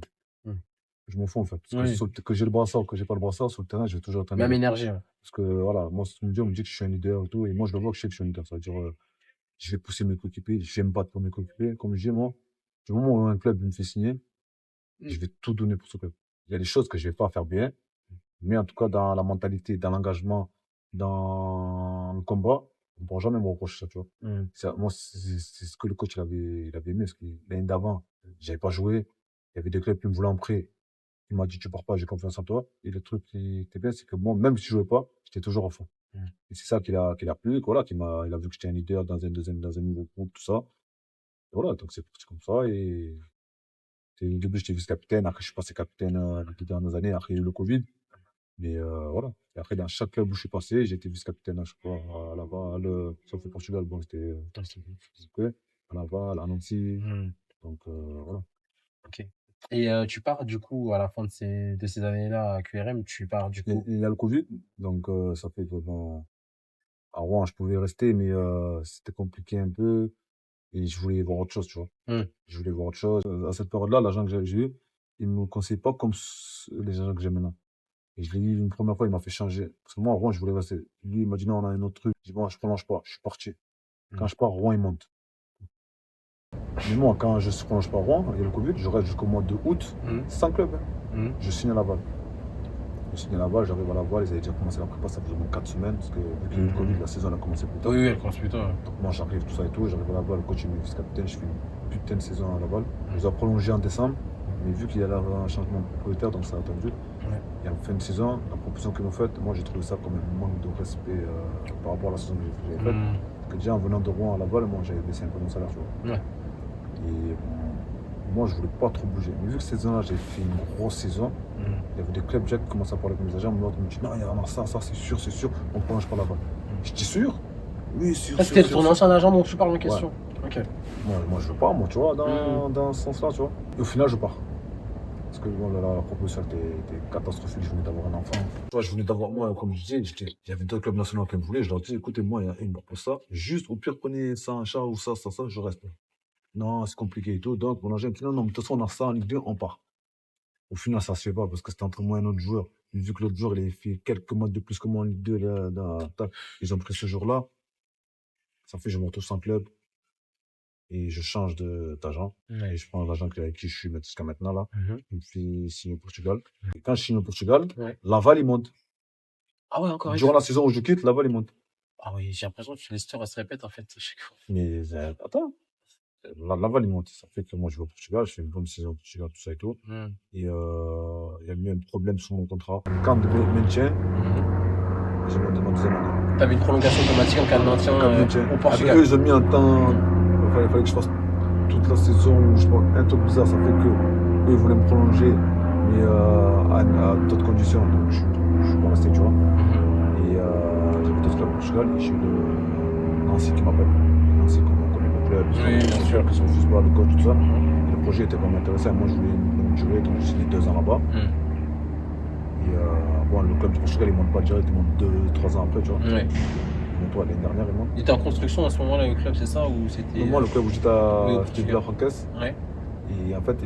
je m'en fous, en fait. Parce Oui. que j'ai le brassard ou que j'ai pas le brassard, sur le terrain, je vais toujours être un Même leader. énergie. Ouais. Parce que, voilà, moi, si tu me dis, on me dit que je suis un leader et tout. Et moi, je le vois que je sais que je suis un leader. Ça veut dire, je vais pousser mes coéquipiers, je vais me battre pour mes coéquipiers. Comme je dis, moi, du moment où un club me fait signer, je Mm. vais tout donner pour ce club. Il y a des choses que je vais pas faire bien. Mais en tout cas, dans la mentalité, dans l'engagement, dans le combat, on ne pourra jamais me reprocher ça, tu vois. Mm. Moi, c'est ce que le coach il avait aimé. Parce que l'année d'avant, j'avais pas joué. Il y avait des clubs qui me voulaient en prêt. Il m'a dit, tu pars pas, j'ai confiance en toi. Et le truc qui était bien, c'est que moi, même si je jouais pas, j'étais toujours à fond. Mm. Et c'est ça qu'il a plu, voilà, il a vu que j'étais un leader dans un nouveau groupe, tout ça. Et voilà, donc c'est parti comme ça. Et au début, j'étais vice-capitaine. Après, je suis passé capitaine les 2 dernières années. Après, il y a eu le Covid. Mais voilà. Et après, dans chaque club où je suis passé, j'ai été vice-capitaine à chaque fois. À Laval, sauf le Portugal, bon, c'était à Laval, à Nancy. Mm. Donc voilà. Ok. Et tu pars du coup à la fin de ces années-là à QRM, tu pars du coup. Il y a le Covid, donc ça fait que bon, à Rouen, je pouvais rester, mais c'était compliqué un peu. Et je voulais voir autre chose, tu vois. Mm. Je voulais voir autre chose. À cette période-là, l'agent que j'ai eu, il ne me conseillait pas comme les agents que j'ai maintenant. Et je l'ai eu une première fois, il m'a fait changer. Parce que moi, à Rouen, je voulais rester. Lui, il m'a dit non, on a un autre truc. J'ai dit bon, je prolonge pas. Je suis parti. Quand Mm. je pars, Rouen, il monte. Mais moi, quand je ne prolonge pas Rouen, il y a le Covid, je reste jusqu'au mois de août, Mm. sans club. Mm. Je signe à Laval. Je signe à Laval, j'arrive à Laval, ils avaient déjà commencé la prépa, ça faisait au moins 4 semaines, parce que vu qu'il y a eu le Covid, la saison elle a commencé plus tard. Oui, elle commence plus tôt. Donc moi, j'arrive, tout ça et tout, j'arrive à Laval, le coach il est vice-capitaine, je fais une putain de saison à Laval. Je les ai prolongé en décembre, mais vu qu'il y a un changement de propriétaire, donc ça a attendu. Ouais. Et en fin de saison, la proposition qu'ils m'ont faite, moi j'ai trouvé ça comme un manque de respect par rapport à la saison que j'avais faite. Mm. Parce que déjà en venant de Rouen à Laval, moi j'avais baissé un peu mon salaire, tu vois. Ouais. Et moi je voulais pas trop bouger. Mais vu que cette saison-là, j'ai fait une grosse saison, Mm. il y avait des clubs déjà qui commençaient à parler avec mes agents, l'autre me dit non, il y a vraiment ça, c'est sûr, on ne prolonge pas Laval. Je dis sûr? Oui, sûr. Ça, c'était ton ancien agent dont tu parles en question. Ouais. Ok. Moi je veux pas, moi, tu vois, dans ce sens-là, tu vois. Et au final, je pars. Parce que bon, la proposition était catastrophique, je venais d'avoir un enfant. Tu vois, je venais d'avoir, moi, comme je disais, il y avait 2 clubs nationaux qui me voulaient. Je leur dis, écoutez, moi, il me propose ça. Juste, au pire, prenez ça en charge ou ça, je reste. Non, c'est compliqué et tout. Donc, mon agent me dit, non, mais de toute façon, on a ça en Ligue 2, on part. Au final, ça se fait pas parce que c'était entre moi et un autre joueur. Vu que l'autre joueur, il avait fait quelques mois de plus que moi en Ligue 2, ils ont pris ce jour-là. Ça fait que je me retrouve sans club. Et je change d'agent. Ouais. Et je prends l'agent avec qui je suis jusqu'à maintenant, là. Mhm. Il me fait signer au Portugal. Et quand je signe au Portugal, Ouais. Laval, il monte. Ah ouais, encore. Durant la saison où je quitte, Laval, il monte. Ah oui, j'ai l'impression que l'histoire se répète en fait à chaque fois. Mais attends, Laval, il monte. Ça fait que moi, je vais au Portugal, je fais une bonne saison au Portugal, tout ça et tout. Mm. Et il y a eu un problème sur mon contrat. Quand de maintien, j'ai monté ma deuxième année. T'avais une prolongation automatique en cas de maintien au Portugal. Après, ils ont mis un temps. Il fallait que je fasse toute la saison. Je pense, un truc bizarre, ça fait que eux, ils voulaient me prolonger, mais à d'autres conditions. Donc, je suis pas resté, tu vois. Et j'avais d'autres clubs au Portugal et j'ai eu Nancy qui m'appelle. Nancy, comme on connaît le club, Oui, bien sûr. Ils sont football, le coach, tout ça. Et le projet était vraiment intéressant. Moi, je voulais une longue durée, donc j'ai signé 2 ans là-bas. Et bon, le club du Portugal, il ne monte pas direct, il monte 2-3 ans après, tu vois. Ouais. Toi, l'année dernière, il monte. Il était en construction à ce moment-là, le club, c'est ça ou c'était... Moi, le club où j'étais Oui, au à Portugal. Villa Francaise. Ouais. Et Et en fait,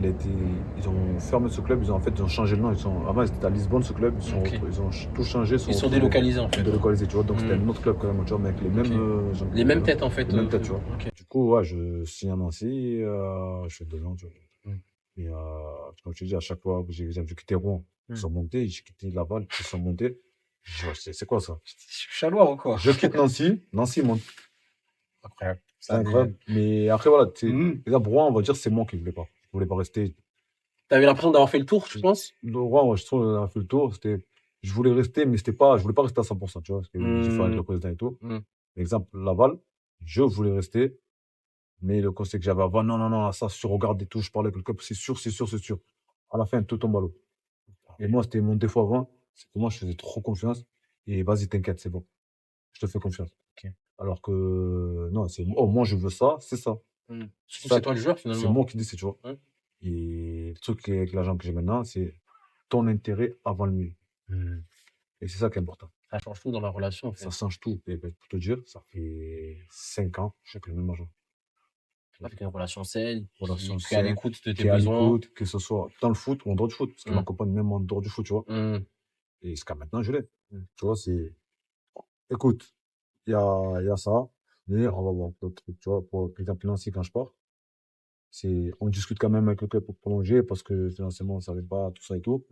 ils ont fermé ce club, ils ont changé le nom. Avant, ils étaient à Lisbonne, ce club. Ok. Ils ont tout changé. Ils sont délocalisés en fait. Délocalisés, tu vois. Donc, c'était Hmm. un autre club quand même, tu vois, mais avec les Ok. mêmes gens. Les mêmes têtes en fait. Les mêmes têtes, tu vois. Ok. Du coup, ouais, je signe à Nancy, je fais 2 ans, tu vois. Hmm. Et comme je te dis, à chaque fois que j'ai quitté Rouen, ils sont montés, j'ai quitté Laval, ils sont montés. Je dis, ouais, c'est quoi ça? Je suis chalois ou quoi? Je quitte Nancy monte. Incroyable. C'est incroyable. Mais après, voilà, Hmm. déjà, Rouen, on va dire, c'est moi qui ne voulais pas. Je voulais pas rester. T'avais l'impression d'avoir fait le tour, tu penses? Rouen, je trouve, on a fait le tour. Je voulais rester, mais je voulais pas rester à 100%, tu vois, parce que j'ai fait avec le président et tout. Exemple, Laval, je voulais rester, mais le conseil que j'avais avant, non, ça, si tu regardes et tout, je parlais avec le club, c'est sûr. À la fin, tout tombe à l'eau. Et moi, c'était mon défaut avant, c'est que moi, je faisais trop confiance. Et vas-y, t'inquiète, c'est bon. Je te fais confiance. Ok. Alors que, non, moi, je veux ça, c'est ça. Surtout que c'est toi le joueur C'est finalement. moi qui décide, tu vois. Ouais. Et le truc avec l'agent que j'ai maintenant, c'est ton intérêt avant le mien. Et c'est ça qui est important. Ça change tout dans la relation en fait. Ça change tout. Et ben, pour te dire, ça fait 5 ans, je suis avec le même agent. Avec une relation saine, Relation qui est à saine, l'écoute de tes qui est à besoins. l'écoute, que ce soit dans le foot ou en dehors du foot, parce qu'il m'accompagne même en dehors du foot, tu vois. Et jusqu'à maintenant, je l'ai. Tu vois, écoute, il y a ça, mais on va voir d'autres trucs, tu vois. Pour exemple, Nancy, quand je pars, on discute quand même avec le club pour prolonger, parce que financièrement, on ne savait pas tout ça et tout.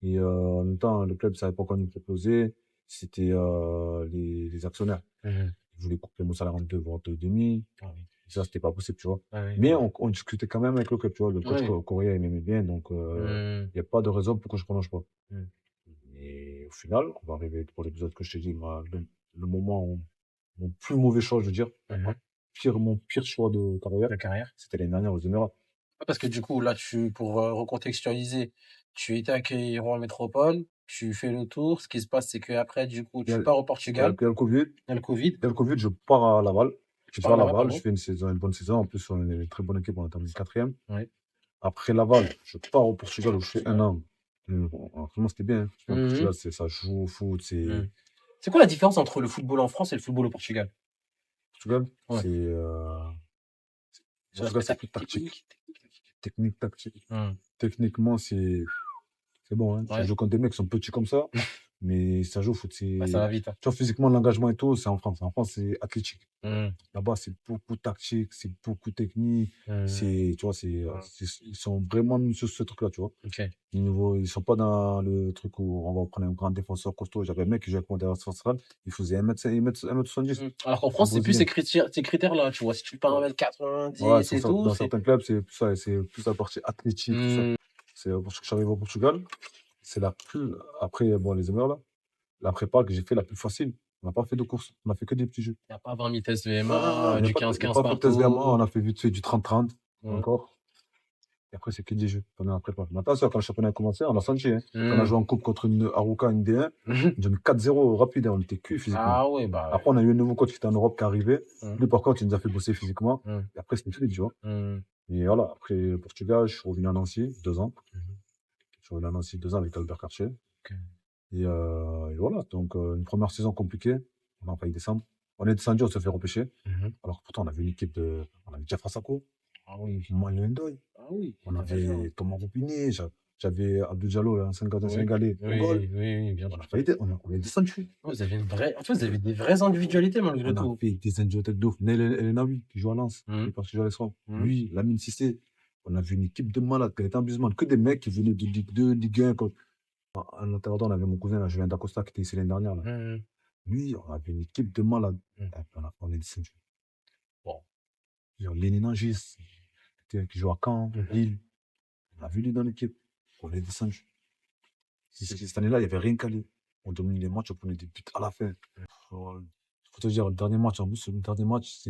Et en même temps, le club ne savait pas quoi nous proposer. C'était les actionnaires. Ils voulaient couper mon salaire en deux, voire deux et demi. Ça, c'était pas possible, tu vois. Mais on discutait quand même avec le club, tu vois. Le coach coréen, il m'aimait bien, donc il n'y a pas de raison pour que je ne prolonge pas. Et au final, on va arriver pour l'épisode que je t'ai dit, le moment où mon plus mauvais choix, je veux dire, mon pire choix de carrière, c'était l'année dernière aux Émirats. Parce que du coup, là, pour recontextualiser, tu étais accueilli en métropole, tu fais le tour. Ce qui se passe, c'est qu'après, du coup, tu pars au Portugal. Il y a le Covid. Il y a le Covid. Il y a le Covid, je pars à Laval. Je pars à Laval, je fais une bonne saison. En plus, on est une très bonne équipe, on a terminé 4e. Ouais. Après Laval, je pars au Portugal où je fais 1 an. Franchement, c'était bien. Au Portugal, ça joue au foot. C'est quoi la différence entre le football en France et le football au Portugal? Portugal, Ouais. c'est plus tactique. Technique, tactique. Techniquement, c'est bon. Hein. Tu joues contre des mecs qui sont petits comme ça, mais ça joue au foot. Ça va vite. Hein. Tu vois, physiquement, l'engagement et tout, c'est en France. En France, c'est athlétique. Là-bas, c'est beaucoup tactique, c'est beaucoup technique. Tu vois, ils sont vraiment mis sur ce truc-là, tu vois. Ils sont pas dans le truc où on va prendre un grand défenseur costaud. J'avais un mec qui jouait avec moi derrière central, il faisait 1m70. Alors qu'en France, c'est plus ces critères-là, tu vois. Si tu pars 1m90 et tout. Dans certains clubs, c'est plus la partie athlétique, tout ça. C'est pour ça que je suis arrivé au Portugal. C'est la plus. Après, bon, les humeurs là. La prépa que j'ai fait la plus facile. On n'a pas fait de course. On a fait que des petits jeux. Il n'y a pas 20 000 tests VMA, du 15-15 partout. Pas de test VMA, on a fait vite fait du 30-30 encore. Et après, c'est que des jeux pendant la prépa. Mais attention, quand le championnat a commencé, on a senti. Hein. Quand on a joué en coupe contre une Arouca, une D1, ils ont mis 4-0 rapide. On était cul physiquement. Ah ouais, bah. Après, on a eu un nouveau coach qui était en Europe qui est arrivé. Lui, par contre, il nous a fait bosser physiquement. Et après, c'était fini, tu vois. Et voilà, après le Portugal, je suis revenu à Nancy, 2 ans. Je suis revenu à Nancy 2 ans avec Albert Cartier. Et voilà, donc une première saison compliquée. On a failli descendre. On est descendu, on se fait repêcher. Alors pourtant, on avait une équipe de. On avait Jeffra Sako. Ah oui. Mohamed Ndoye. Ah oui. On avait Thomas Roupinier. J'avais Abdou Diallo, l'ancien gardien sénégalais. Oui, bien sûr. On est descendu. Vous avez vous avez des vraies individualités malgré tout. On a fait des individualités de ouf. Nel Elnaoui, qui joue à Lens, qui est parti jouer à l'Esran. Lui, Lamine Cissé. On avait une équipe de malades, qui était amusement. Que des mecs qui venaient de Ligue 2, Ligue 1. En attendant, on avait mon cousin, là, Julien Dacosta, qui était ici l'année dernière. Là. Lui, on avait une équipe de malades. On est descendu. Bon. Il y a Lénin Angis, qui joue à Caen, Lille. On a vu lui dans l'équipe. On est descendu. Cette année-là, il n'y avait rien calé. On dominait les matchs, on prenait des buts à la fin. Faut te dire, le dernier match, en plus, c'est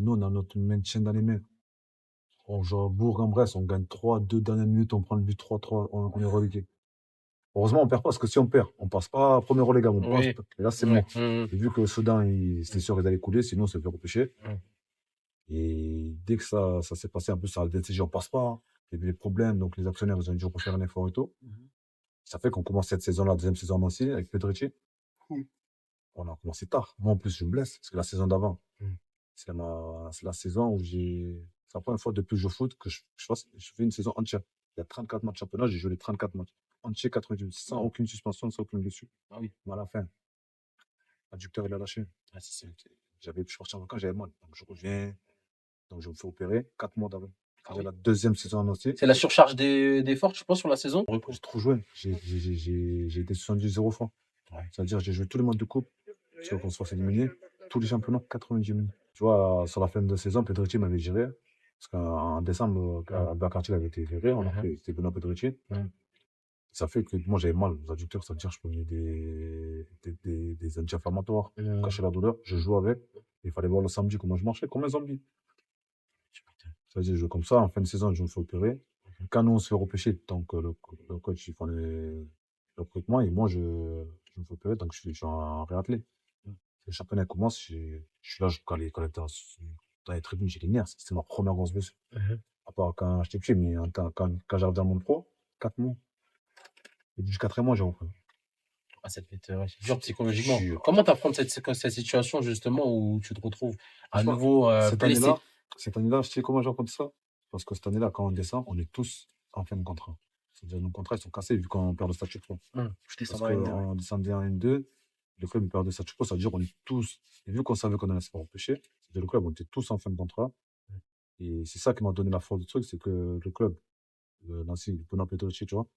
nous, on a notre maintien dans les mains. On joue à Bourg-en-Bresse, on gagne 3-2 dernières minutes, on prend le but 3-3, on est relégué. Heureusement, on ne perd pas, parce que si on perd, on ne passe pas premier relégable. Et là, c'est mort. Et vu que Sedan, c'était sûr qu'ils allaient couler, sinon, on se fait repêcher. Et dès que ça s'est passé un peu sur la DTG, on ne passe pas. Il y avait des problèmes, donc les actionnaires, ils ont dû refaire un effort et tout. Ça fait qu'on commence cette saison-là, deuxième saison à Nancy, avec Pedrici. On a commencé tard. Moi, en plus, je me blesse, parce que la saison d'avant, c'est la saison où C'est la première fois depuis que je joue au foot que je fais une saison entière. Il y a 34 matchs championnat, j'ai joué les 34 matchs. Entier 88, sans aucune suspension, sans aucune blessure. Ah oui. Mais à la fin, l'adducteur, il a lâché. Ah, c'est Je suis parti en vacances, j'avais mal. Donc je reviens, donc je me fais opérer 4 mois d'avant. Ah J'ai oui. la deuxième saison annoncée. C'est la surcharge d'efforts, tu penses, sur la saison? J'ai trop joué. J'ai été 70-0 fois. C'est-à-dire, j'ai joué tous les matchs de coupe, parce qu'on se fasse éliminer, tous les championnats, 90 minutes. Tu vois, sur la fin de saison, Pedretti m'avait viré. Parce qu'en décembre, Bercartier avait été viré, on a pris c'était Benoît Pedretti. Ça fait que moi, j'avais mal aux adducteurs, c'est-à-dire, je prenais des anti-inflammatoires pour cacher la douleur. Je jouais avec. Il fallait voir le samedi comment je marchais, comme un zombie. C'est-à-dire, je joue comme ça. En fin de saison, je me fais opérer. Quand nous, on se fait repêcher, donc le coach, il fait le recrutement, et moi, je me fais opérer, donc je suis en réathlé. Le championnat commence, je suis là, quand les collecteurs dans les tribunes, j'ai les nerfs. C'était ma première grosse blessure. À part quand j'étais petit, mais quand j'arrive dans mon pro, 4 mois. Et du 4e mois, j'ai repris. Ah, ça peut être dur psychologiquement. Dur. Comment t'affrontes cette situation, justement, où tu te retrouves à Franchement, nouveau blessé? Cette année-là, je sais comment j'ai rencontré ça. Parce que cette année-là, quand on descend, on est tous en fin de contrat. C'est-à-dire, nos contrats, ils sont cassés vu qu'on perd le statut pro. Je Parce descends dans N2, ouais. qu'en descendait en N2, le club il perd le statut pro, ça veut dire qu'on est tous. Et vu qu'on savait qu'on allait se faire repêcher, c'était le club, on était tous en fin de contrat. Et c'est ça qui m'a donné la force du truc, c'est que le club, Nancy, Benoît Pedretti, tu vois,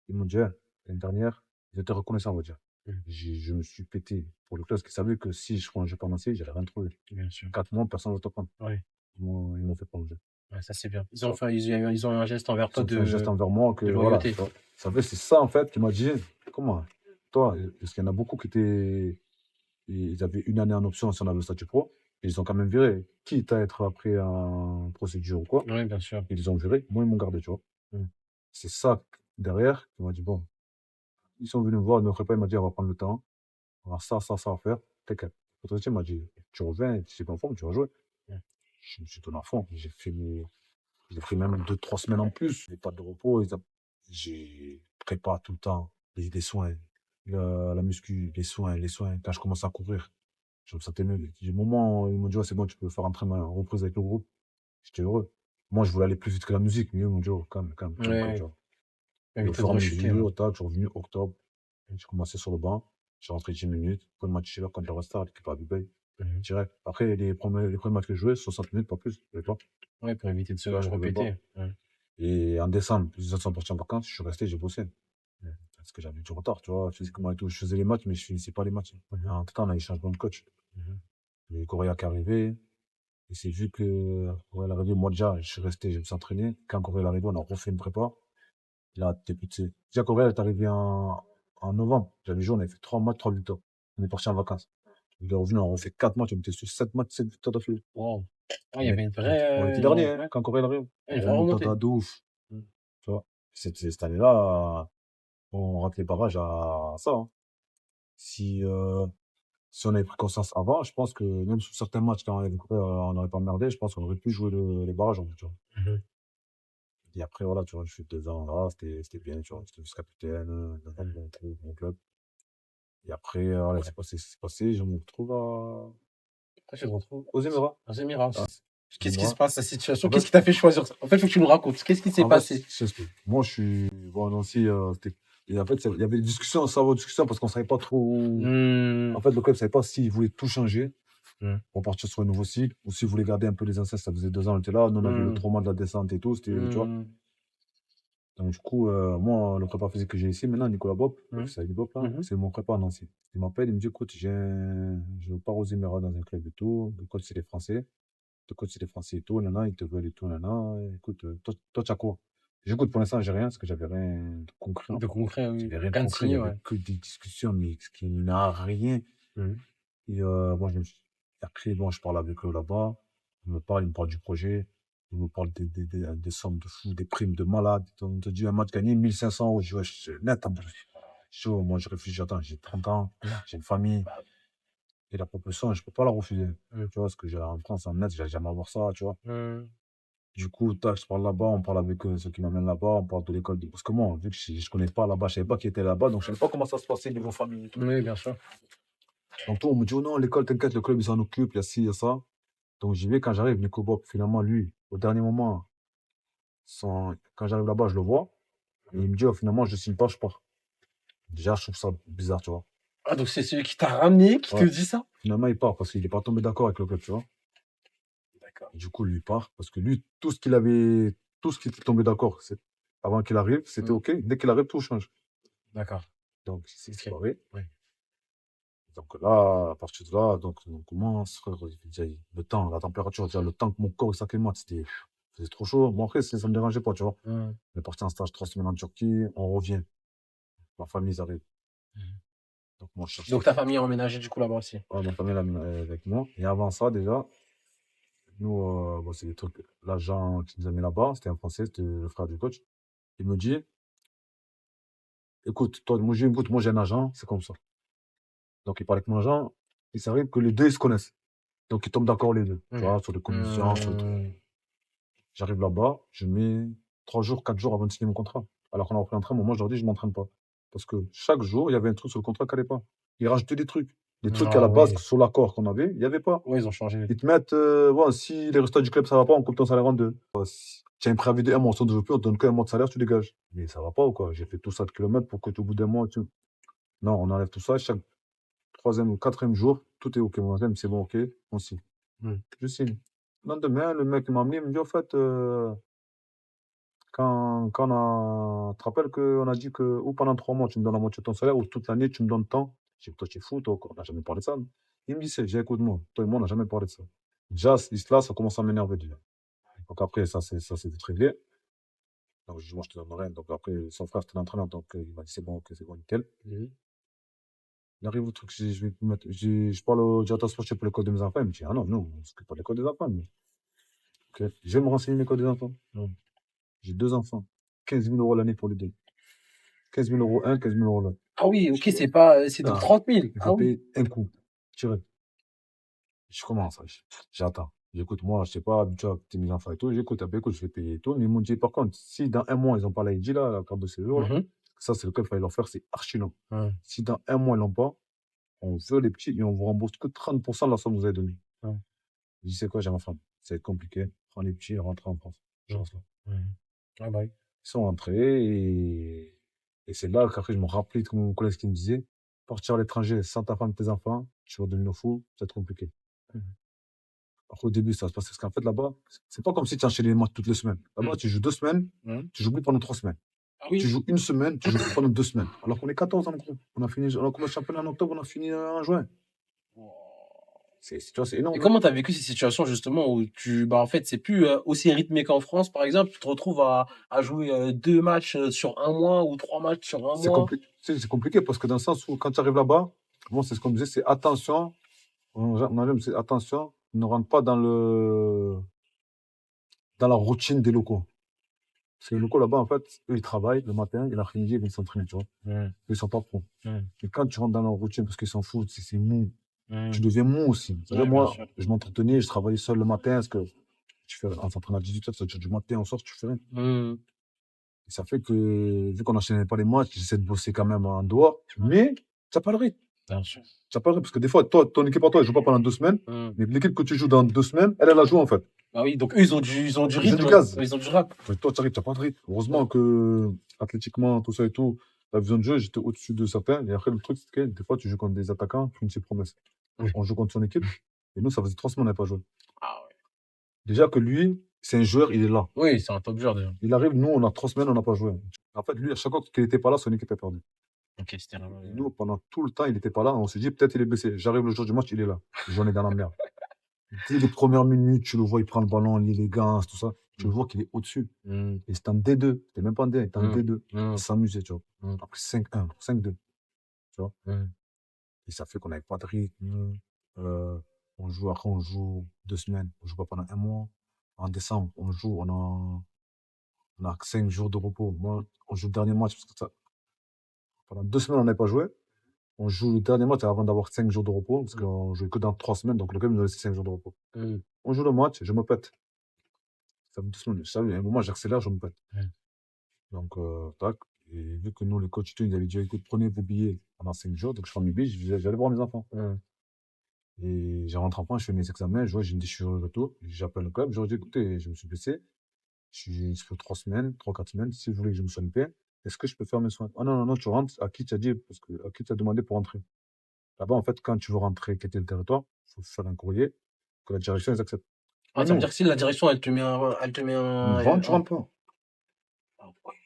ils m'ont dit, l'année dernière, ils étaient reconnaissants, on va dire. Je me suis pété pour le club, parce qu'ils savaient que si je prolongeais pas Nancy, j'allais rien trouver. Bien sûr. 4 mois, personne ne va te prendre. Oui. Ils m'ont fait prolonger. Ouais, ça, c'est bien. Ils ont eu un geste envers Ils toi ont fait un geste envers moi que de voilà. loyauté. tu vois. C'est ça en fait qui m'a dit, comment toi, parce qu'il y en a beaucoup ils avaient une année en option si on avait le statut pro, et ils ont quand même viré, quitte à être après en procédure ou quoi, Oui, bien sûr. ils les ont virés, moi ils m'ont gardé, tu vois. C'est ça derrière qui m'a dit, bon, ils sont venus me voir, ils ne me feraient pas, il m'a dit, on va prendre le temps, on va ça à faire, t'inquiète. L'autre m'a dit, tu reviens, tu es en forme, tu vas jouer. Je me suis donné à fond, j'ai pris même 2-3 semaines en plus, j'ai pas de repos, j'ai préparé tout le temps, des soins, la muscu, les soins, quand je commence à courir, je me sentais mieux. Du moment où ils m'ont dit, ouais, c'est bon, tu peux faire entraînement, reprise avec le groupe, j'étais heureux. Moi, je voulais aller plus vite que la musique, mais eux m'ont dit, oh, calme, tu Ouais. vois. Et au Éviter fur de et à rechuter. mesure, tac, je suis revenu octobre, j'ai commencé sur le banc, j'ai rentré 10 minutes, premier match titulaire contre le Restart, l'équipe à Dubaï, direct. Après, les premiers matchs que je jouais, 60 minutes, pas plus, tu vois. Ouais, pour éviter de se Tu vois, je pouvais pas. répéter. Ouais. Et en décembre, les autres sont partis en vacances, je suis resté, j'ai bossé. Parce que j'avais du retard, tu vois, physiquement et tout. Je faisais les matchs, mais je finissais pas les matchs. En tout temps, on a eu changement de coach. Il y a eu Correa qui est arrivé. Et c'est vu que Correa est arrivé, moi déjà, je suis resté, je me suis entraîné. Quand Correa est arrivé, on a refait une prépa. Là, t'es plus, tu sais. Déjà, Correa est arrivé en novembre. J'avais joué, on avait fait 3 matchs, 3 victoires. On est parti en vacances. Il est revenu, on a fait 4 matchs, on était sur 7 matchs, 7 victoires d'affilée. Wow. Ouais, il y avait une On était vraie. dernier, Ouais. quand Correa est arrivé. Une vraie remontée. De ouf. Tu vois. Cette année-là, on rate les barrages à ça. Si on avait pris conscience avant, je pense que même sur certains matchs, quand on n'aurait pas merdé, je pense qu'on aurait pu jouer les barrages, en fait, tu vois. Et après, voilà, tu vois, je suis 2 ans là, c'était bien, tu vois, j'étais vice-capitaine dans un bon club. Et après, voilà, c'est passé, je me retrouve Après, tu te retrouves aux Émirats. aux Émirats. Ah, Qu'est-ce qui moi, se passe, la situation? en Qu'est-ce fait, qui t'a fait choisir ça? En fait, il faut que tu nous racontes. Qu'est-ce qui s'est en fait, passé? je t'explique. Moi, je suis. Bon, Nancy, et en fait, il y avait des discussions, ça va, discussions, parce qu'on savait pas trop. En fait, le club ne savait pas s'il voulait tout changer pour partir sur un nouveau cycle, ou s'il voulait garder un peu les anciens. Ça faisait 2 ans, on était là, nous, on avait le trauma de la descente et tout, c'était, tu vois. Donc, du coup, moi, le prépa physique que j'ai ici, maintenant, Nicolas Bob, c'est Bob, là, c'est mon prépa à Nancy. Il m'appelle, il me dit, écoute, je pars aux Émirats dans un club et tout, le coach, c'est les Français. Le coach, c'est les Français et tout, nana, ils te veulent et tout, nana. Écoute, toi, tu as quoi? J'écoute, pour l'instant, j'ai rien, parce que j'avais rien de concret. De concret, oui. J'avais rien de Rien de concret, il n'y signé, avait que des discussions, mais ce qui n'a rien. Et moi, après, bon, je parle avec eux là-bas. Ils me parlent du projet. Ils me parlent des sommes de fous, des primes de malades. On te dit un match gagné 1500 euros. Je dis, ouais, c'est net. Chaud. Moi, je réfléchis, attends, j'ai 30 ans, j'ai une famille. Et la proposition, je peux pas la refuser. Tu vois, parce que j'ai en France, en net, j'allais jamais avoir ça, tu vois. Du coup, tac, je parle là-bas, on parle avec ceux qui m'amènent là-bas, on parle de l'école. Parce que moi, vu que je connais pas là-bas, je savais pas qui était là-bas, donc je savais pas comment ça se passait niveau famille et tout. Oui, bien sûr. Donc, toi, on me dit, oh non, l'école, t'inquiète, le club, il s'en occupe, il y a ci, il y a ça. Donc j'y vais, quand j'arrive, Nico Bob, finalement, lui, au dernier moment, quand j'arrive là-bas, je le vois, et il me dit, oh, finalement, je signe pas, je pars. Déjà, je trouve ça bizarre, tu vois. Ah, donc c'est celui qui t'a ramené qui te Ouais. dit ça? Finalement, il part parce qu'il n'est pas tombé d'accord avec le club, tu vois. D'accord. Et du coup, lui, il part parce que lui, tout ce qu'il était tombé d'accord, avant qu'il arrive, c'était OK. Dès qu'il arrive, tout change. D'accord. Donc, il s'est Ok. séparé. Ouais. Donc là, à partir de là, donc, on commence, frère, déjà, le temps, la température, déjà, le temps que mon corps il s'acclimate, c'était trop chaud. Bon, après, ça me dérangeait pas, tu vois. Hum, On est parti en stage 3 semaines en Turquie, on revient. Ma famille, ils arrivent. hum. Donc, moi, je cherche ça. Donc ta famille a emménagé du coup là-bas aussi. Ouais, ma famille, elle est avec moi. Et avant ça, déjà, nous, bon, c'est des trucs. L'agent qui nous a mis là-bas, c'était un Français, c'était le frère du coach. Il me dit, écoute, toi, moi, j'ai un agent, c'est comme ça. Donc, il parle avec mon agent, il s'arrive que les deux, ils se connaissent. Donc, ils tombent d'accord les deux, tu vois, sur les conditions, sur le truc. J'arrive là-bas, je mets 3 jours, 4 jours avant de signer mon contrat. Alors qu'on a repris l'entraînement, moi, je leur dis, je m'entraîne pas. Parce que chaque jour, il y avait un truc sur le contrat qui n'allait pas. Ils rajoutaient des trucs. Des trucs à Ah la base, oui. sur l'accord qu'on avait, il n'y avait pas. Ouais, ils ont changé. Ils te mettent, bon, si les résultats du club, ça va pas, on coupe ton salaire en deux. Si tu as un préavis de 1 mois, on ne veut plus, on te donne qu'un mois de salaire, tu dégages. Mais ça va pas ou quoi? J'ai fait tout ça de kilomètres pour que au bout d'un mois, tu. Non, on enlève tout ça. Chaque troisième ou quatrième jour, tout est OK. Mon agent, c'est bon, OK, on signe. Je signe. Le lendemain, le mec m'a amené, il me dit, en fait, quand on a. Tu te rappelles qu'on a dit que ou pendant 3 mois, tu me donnes la moitié de ton salaire, ou toute l'année, tu me donnes tant. J'ai dit, toi, tu es fou, toi, quoi. On n'a jamais parlé de ça. Il me dit, j'ai écoute-moi, toi et moi, on n'a jamais parlé de ça. Déjà, cette liste-là, ça commence à m'énerver déjà. Donc après, ça s'est vite réglé. Donc je dis, moi, je te donne rien. Donc après, son frère, c'était l'entraîneur, donc il m'a dit, c'est bon, ok, c'est bon, nickel. Il arrive au truc, je vais mettre, je parle au directeur sportif pour l'école de mes enfants. Il me dit, ah non, non, on ne s'occupe pas de l'école des enfants. Mais, ok, je vais me renseigner l'école des enfants. J'ai 2 enfants, 15 000 euros l'année pour les deux. 15 000 euros un, 15 000 euros l'autre. Ah oui, ok, c'est pas, c'est donc Ah, 30 000. il Ah faut oui. payer un coup, tiré. Je commence, j'attends. J'écoute, moi, je sais pas, habitué à écouter mes enfants et tout. J'écoute, ah ben, écoute, je vais payer et tout. Mais ils m'ont dit, par contre, si dans un mois, ils n'ont pas la ID, là, la carte de séjour, là, ça, c'est le cas qu'il fallait leur faire, c'est archi long. Si dans un mois, ils l'ont pas, on veut les petits et on vous rembourse que 30% de la somme que vous avez donnée. Je dis, c'est quoi, j'ai ma femme. Ça va être compliqué. Prends les petits et rentre en France. Je reste là. Ah bah oui. Ils sont rentrés et c'est là qu'après, je me rappelais de mon collègue qui me disait, partir à l'étranger sans ta femme et tes enfants, tu vas devenir fou, ça va être compliqué. Après, au début, ça se passe parce qu'en fait, là-bas, c'est pas comme si tu enchaînais les matchs toutes les semaines. Là-bas, tu joues 2 semaines, tu joues plus pendant 3 semaines. Ah Tu oui. joues une semaine, tu joues plus pendant 2 semaines. Alors qu'on est 14 dans le groupe. On a commencé le championnat en octobre, on a fini en juin. Tu vois, c'est Et énorme. comment tu as vécu ces situations justement où bah en fait c'est plus aussi rythmé qu'en France par exemple, tu te retrouves à jouer 2 matchs sur un mois ou 3 matchs sur un C'est mois. compliqué. C'est compliqué parce que dans le sens où quand tu arrives là-bas, bon, c'est ce qu'on disait, c'est attention. C'est attention, ne rentre pas dans la routine des locaux. Parce que les locaux là-bas, en fait, eux, ils travaillent le matin et l'après-midi, ils viennent s'entraîner, tu vois. Eux, ils sont pas pros. Et quand tu rentres dans leur routine, parce qu'ils s'en foutent, c'est mou, tu deviens mou aussi. Vous savez, Ouais, bien moi, sûr. je m'entretenais, je travaillais seul le matin, parce que on s'entraîne à 18h, ça dure du matin au soir, tu fais rien. Et ça fait que, vu qu'on n'enchaînait pas les matchs, j'essaie de bosser quand même en dehors, mais tu n'as pas le rythme. Bien sûr. Tu n'as pas le rythme, parce que des fois, toi, ton équipe à toi, elle joue pas pendant 2 semaines, mais l'équipe que tu joues dans 2 semaines, elle a joué en fait. Bah oui, donc eux ils ont du Ils ont du rythme, gaz. ils ont du rap. Mais toi, tu n'as pas de rythme. Heureusement que, athlétiquement, tout ça et tout, la vision de jeu, j'étais au-dessus de certains. Et après, le truc, c'est que des fois, tu joues contre des attaquants qui ont une promesse. On joue contre son équipe, et nous, ça faisait 3 semaines qu'on n'avait pas joué. Ah ouais. Déjà que lui, c'est un joueur, il est là. Oui, c'est un top joueur déjà. Il arrive, nous, on a 3 semaines, on n'a pas joué. En fait, lui, à chaque fois qu'il n'était pas là, son équipe est perdue. Ok, c'était vraiment. Et nous, pendant tout le temps, il n'était pas là. On s'est dit, peut-être il est blessé. J'arrive le jour du match, il est là. J'en ai dans la merde. Dès les premières minutes, tu le vois, il prend le ballon, l'élégance, tout ça. Tu le vois qu'il est au-dessus. Et c'est en D2. C'était même pas en D1, il était en D2. Il s'amusait, tu vois. Après 5-1, 5-2. Tu vois. Et ça fait qu'on n'avait pas de rythme. Après, on joue 2 semaines. On joue pas pendant un mois. En décembre, on joue, on a 5 jours de repos. Moi, on joue le dernier match parce que pendant 2 semaines, on n'avait pas joué. On joue le dernier match avant d'avoir 5 jours de repos, parce qu'on jouait que dans 3 semaines, donc le club nous a laissé 5 jours de repos. On joue le match, je me pète. Ça fait 2 semaines. Ça, à un moment, j'accélère, je me pète. Donc, tac. Et vu que nous, les coachs, ils avaient dit, écoute, prenez vos billets pendant 5 jours, donc je prends mes billets, j'allais voir mes enfants. Et j'ai rentré en France, je fais mes examens, je vois, j'ai une déchirure et tout. J'appelle le club, je leur dis, écoutez, je me suis blessé. Ça fait 3 semaines, 3, 4 semaines. Si vous voulez que je me soigne bien, est-ce que je peux faire mes soins? Ah non, non, non, tu rentres. À qui tu as dit? Parce que, à qui tu as demandé pour rentrer? Là-bas, en fait, quand tu veux rentrer, quitter le territoire, il faut faire un courrier que la direction, ils acceptent. Ah, Mais ça veut nous, dire que si la direction, elle te met tu rentres pas.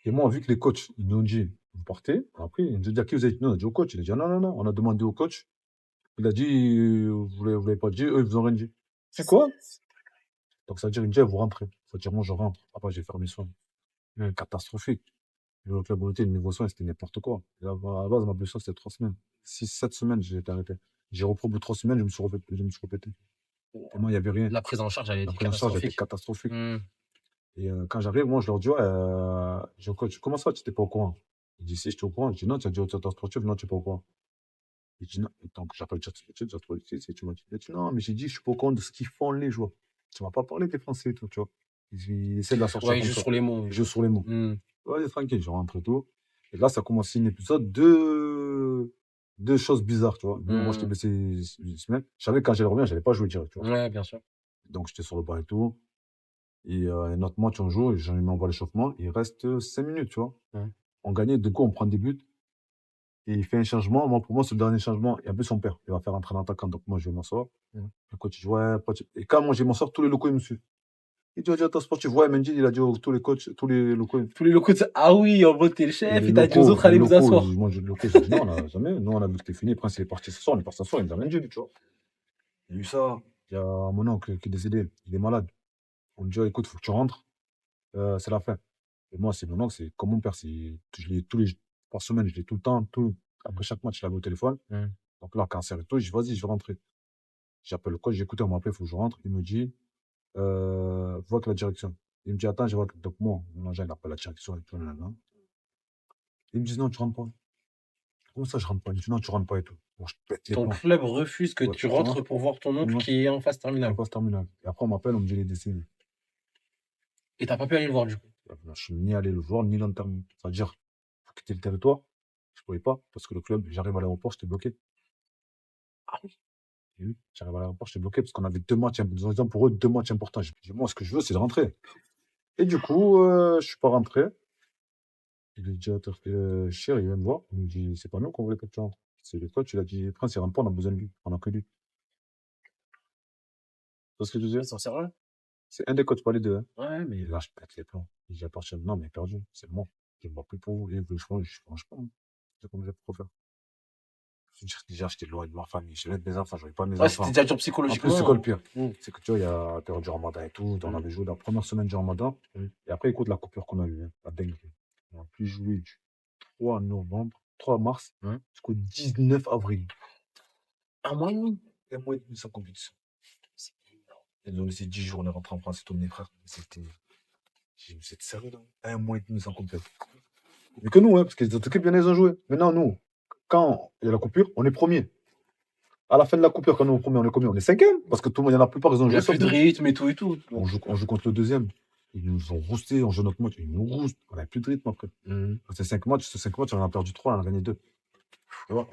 Et moi, vu que les coachs, ils nous ont dit, vous partez. Après, ils nous ont dit, à qui vous avez dit? Nous, on a dit au coach. Il a dit, ah non, non, non. On a demandé au coach. Il a dit, vous l'avez pas dit, eux, ils vous ont rien dit. C'est quoi? Donc, ça veut dire, il me dit, vous rentrez. Ça veut dire, moi, je rentre. Après, j'ai fait mes soins. Catastrophique. Le club où j'étais, le niveau soin, c'était n'importe quoi. Et à la base, ma blessure, c'était 3 semaines. 6, 7 semaines, j'ai été arrêté. J'ai repris au bout de 3 semaines, je me suis répété. Et moi, il n'y avait rien. La prise en charge, elle a La été prise en charge a été catastrophique. catastrophique. Et quand j'arrive, moi, je leur dis, ouais, je dis au coach, comment ça, tu n'étais pas au courant? Il dit, si, j'étais au courant. Je dis, non, tu as dit au directeur sportif, non, tu n'es pas au courant. Il dit, non. Et donc, j'appelle le directeur sportif, et tu m'as dit, non, mais j'ai dit, je suis pas au courant de ce qu'ils font les joueurs. Tu m'as pas parlé des Français et tout, tu vois. Il essaie de la sortir Ouais, il comme joue ça. sur les mots. Il joue sur les mots. Hmm. Ouais, tranquille, je rentre et tout. Et là, ça commence un épisode de choses bizarres, tu vois. Moi, j'étais blessé une semaine. Je savais que quand j'allais revenir, j'allais pas jouer direct, tu vois. Ouais, bien sûr. Donc, j'étais sur le banc et tout. Et notre match, on joue, et j'en ai mis en voie l'échauffement. Il reste 5 minutes, tu vois. On gagnait, du coup, on prend des buts. Et il fait un changement. Moi, pour moi, c'est le dernier changement. Et en plus, son père, il va faire entrer l'attaquant. Donc, moi, je vais m'asseoir. Le coach, il dit, ouais, et quand moi, je m'asseoir, tous les locaux, ils me suivent. Il dit, attends, sportif, ouais, Mendy, il a dit tous les coachs, tous les locaux. Tous les locaux, ah oui, en mode t'es le Et chef, les et t'as dit aux locaux, autres, allez vous asseoir. moi, le local, j'ai dit, non, on a jamais. Nous, on a vu que c'était fini. Le prince, il est parti ce soir, on est parti ce soir, il nous a rien dit, lui, tu vois. Il y a eu ça. Il y a mon oncle qui est décédé, il est malade. On me dit, écoute, faut que tu rentres, c'est la fin. Et moi, c'est mon oncle, c'est comme mon père, je l'ai par semaine, je l'ai tout le temps, après chaque match, je l'avais au téléphone. Donc là, cancer et tout, je dis, vas-y, je vais rentrer. J'appelle le coach, j'écoute, on m'appelle, il faut que je rentre. Il me dit, vois que la direction. Il me dit, attends, je vois que. Donc moi, mon agent, il appelle la direction et tout, nanana. Ils me disent, non, tu rentres pas. Comment ça, je rentre pas? Il me dit, non, tu rentres pas et tout. Bon, je pète les Ton plombs. club refuse que Ouais, tu rentres pour voir ton oncle qui est en phase En terminale. phase terminale. Et après, on m'appelle, on me dit, il est décédé. Et t'as pas pu aller le voir, du coup. Je suis ni allé le voir, ni l'enterrer. C'est-à-dire, pour quitter le territoire, je pouvais pas, parce que le club, j'arrive à l'aéroport, j'étais bloqué. Ah oui. Et oui, j'arrive à l'aéroport, j'étais bloqué, parce qu'on avait 2 matchs, pour eux, 2 matchs importants. Je dis, moi, ce que je veux, c'est de rentrer. Et du coup, je suis pas rentré. Et le directeur Cher, il vient me voir, il me dit, c'est pas nous qu'on voulait que tu rentres. C'est le coach, il a dit, Prince, il rentre pas, on a besoin de lui. On a que lui. Tu vois ce que je veux dire? Ils sont sérieux? C'est un des coachs, pas les deux. Hein. Ouais, mais. Et là, je pète les plombs. Il dit à partir de non, mais perdu, c'est bon. Je ne vois plus pour vous. Et je change pas. C'est comme j'ai pour faire. Je veux dire, déjà, j'étais loin de ma famille. Je l'aide mes enfants, je voyais pas mes Ouais, enfants. c'était déjà dur En psychologiquement. plus, c'est quoi le pire? C'est que tu vois, il y a la période du ramadan et tout. On avait joué la première semaine du ramadan. Et après, écoute la coupure qu'on a eue. Hein, la dingue. On a pu jouer du 3 novembre, 3 mars jusqu'au 19 avril. Un mois et demi. Un mois et demi sans compétition. Ils nous ont laissé 10 jours, on est rentré en France et tous mes frères. C'était. C'est sérieux, là? Un mois et demi sans compétition. Mais que nous, hein, parce que les autres équipes, bien, ils ont joué. Maintenant, nous, quand il y a la coupure, on est premier. À la fin de la coupure, quand on est premier, on est combien? On est cinquième. Parce que tout le monde, il y en a la plupart, ils ont Il n'y joué. a plus de rythme et tout et tout. On joue contre le deuxième. Ils nous ont rousté, on joue notre match. Ils nous roustent. On n'a plus de rythme après. C'est 5 matchs, sur 5 matchs, on en a perdu 3, on en a gagné 2. Tu vois?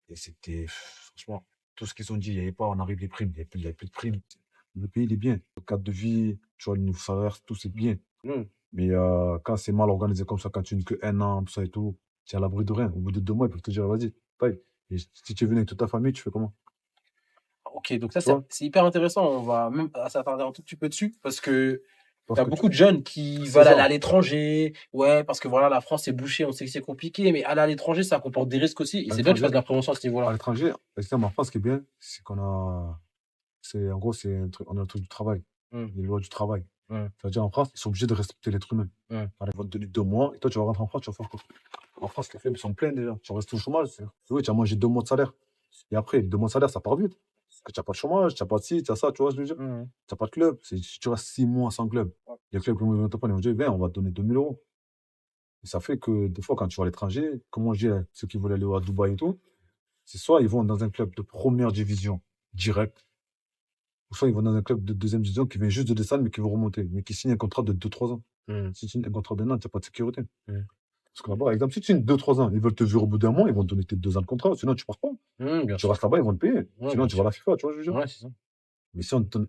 Et c'était, franchement, tout ce qu'ils ont dit, il n'y avait pas, on arrive les primes, il n'y avait plus de primes. Le pays, il est bien. Le cadre de vie, tu vois, le niveau salaire, tout, c'est bien. Mais quand c'est mal organisé comme ça, quand tu n'as que 1 an, tout ça et tout, tu es à l'abri de rien. Au bout de 2 mois, ils peuvent te dire, vas-y, taille. Et si tu es venu avec toute ta famille, tu fais comment? Ok, donc ça, c'est hyper intéressant. On va même s'attarder un tout petit peu dessus parce que Parce t'as que beaucoup de jeunes qui C'est veulent ça. aller à l'étranger. Ouais, parce que voilà, la France est bouchée, on sait que c'est compliqué, mais aller à l'étranger, ça comporte des risques aussi. Et À c'est bien que tu fasses l'étranger- de la prévention à ce À niveau-là. l'étranger, en France, ce qui est bien, c'est qu'on a. En gros, on a un truc du travail, les lois du travail. C'est-à-dire en France, ils sont obligés de respecter l'être humain. Ils vont te donner 2 mois, et toi, tu vas rentrer en France, tu vas faire quoi? En France, les faibles sont pleins déjà. Tu restes au chômage. Oui, tu as mangé 2 mois de salaire. Et après, 2 mois de salaire, ça part vite. Parce que tu n'as pas de chômage, tu n'as pas de ci, tu as ça, tu vois ce que je veux dire? Tu n'as pas de club. Si tu restes 6 mois sans club, il y a le club qui vont te prendre, ils vont dire, viens, on va te donner 2 000 euros. Et ça fait que des fois, quand tu vas à l'étranger, comment je dis, ceux qui veulent aller à Dubaï et tout, c'est soit ils vont dans un club de première division direct, ou soit ils vont dans un club de deuxième division qui vient juste de descendre, mais qui veut remonter, mais qui signe un contrat de 2-3 ans. Si tu signes un contrat d'1 an, tu n'as pas de sécurité. Parce Parce que là-bas, par exemple, si tu signes 2-3 ans, ils veulent te virer au bout d'un mois, ils vont te donner tes 2 ans de contrat. Sinon, tu pars pas. Bien Tu sûr. restes là-bas, ils vont te payer. Ouais, Sinon, bien tu vas à sûr. la FIFA, tu vois, je veux dire. Ouais, c'est ça. Mais si on te donne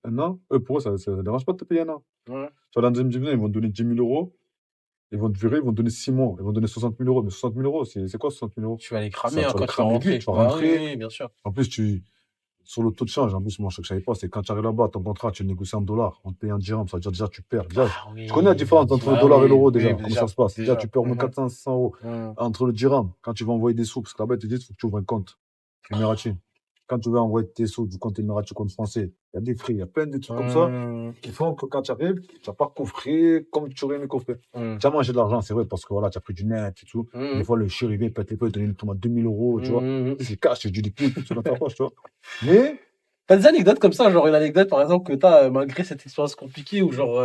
un an, eux, pour eux, ça ne dérange pas de te payer un an. Ouais. Tu vas dans la deuxième division, ils vont te donner 10 000 euros. Ils vont te virer, ils vont te donner 6 mois. Ils vont te donner 60 000 euros. Mais 60 000 euros, c'est quoi 60 000 euros? Tu vas les cramer, Ça, hein, tu vas les quand tu vas cramer vite, rentrer. tu vas Bah oui, rentrer. oui, bien sûr. En plus, sur le taux de change, en plus, moi, ce que je savais pas, c'est quand tu arrives là-bas, ton contrat, tu le négocies en dollars, on te paye en dirham, ça veut dire déjà tu perds. Déjà, Ah tu connais la oui, différence entre le bah dollar et oui, l'euro oui, déjà, comment ça déjà, se passe. Déjà, tu déjà. perds au moins 400, 500 euros. Mhm. Entre le dirham, quand tu vas envoyer des sous, parce que là-bas, ils te disent, il faut que tu ouvres un compte Emirati. Quand tu veux envoyer tes sous du compte Emirati au compte français, il y a des frais, il y a plein de trucs comme ça qui font que quand tu arrives, tu vas pas coffrer comme tu aurais aimé coffrer. Mhm. Tu as mangé de l'argent, c'est vrai, parce que voilà, tu as pris du net et tout. Des fois, le chien, il vient, il pète les feux, il te donne une tomate 2000 euros, tu vois. Mhm. C'est cash, c'est du liquide, c'est dans ta poche, tu vois. Mais, T'as des anecdotes comme ça, genre une anecdote par exemple que t'as malgré cette expérience compliquée ou genre.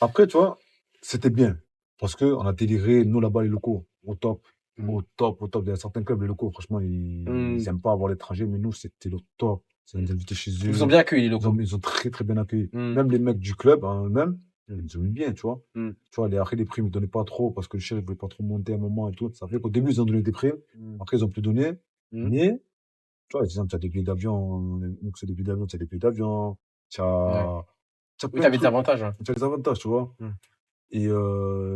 après, tu vois, c'était bien. Parce qu'on a déliré, nous là-bas, les locaux, au top. Au top, au top. Il y a certains clubs, les locaux, franchement, ils aiment pas avoir l'étranger, mais nous, c'était le top. C'est nous invités chez Ils vous ont eux. bien accueilli, les locaux. Ils ont très, très bien accueilli. Mhm. Même les mecs du club, hein, même, ils ont mis bien, tu vois. Mhm. Tu vois, après, les primes, ils donnaient pas trop parce que le chef, il voulait pas trop monter à un moment et tout. Ça fait qu'au début, ils ont donné des primes. Après, ils ont plus donné. Mhm. Mais, tu vois, par exemple, tu as des billets d'avion. Donc, c'est des billets d'avion, tu as des billets d'avion. Tu Ouais. as Oui, plein de t'avais des trucs. avantages. Hein. Tu as des avantages, tu vois. Mhm. Et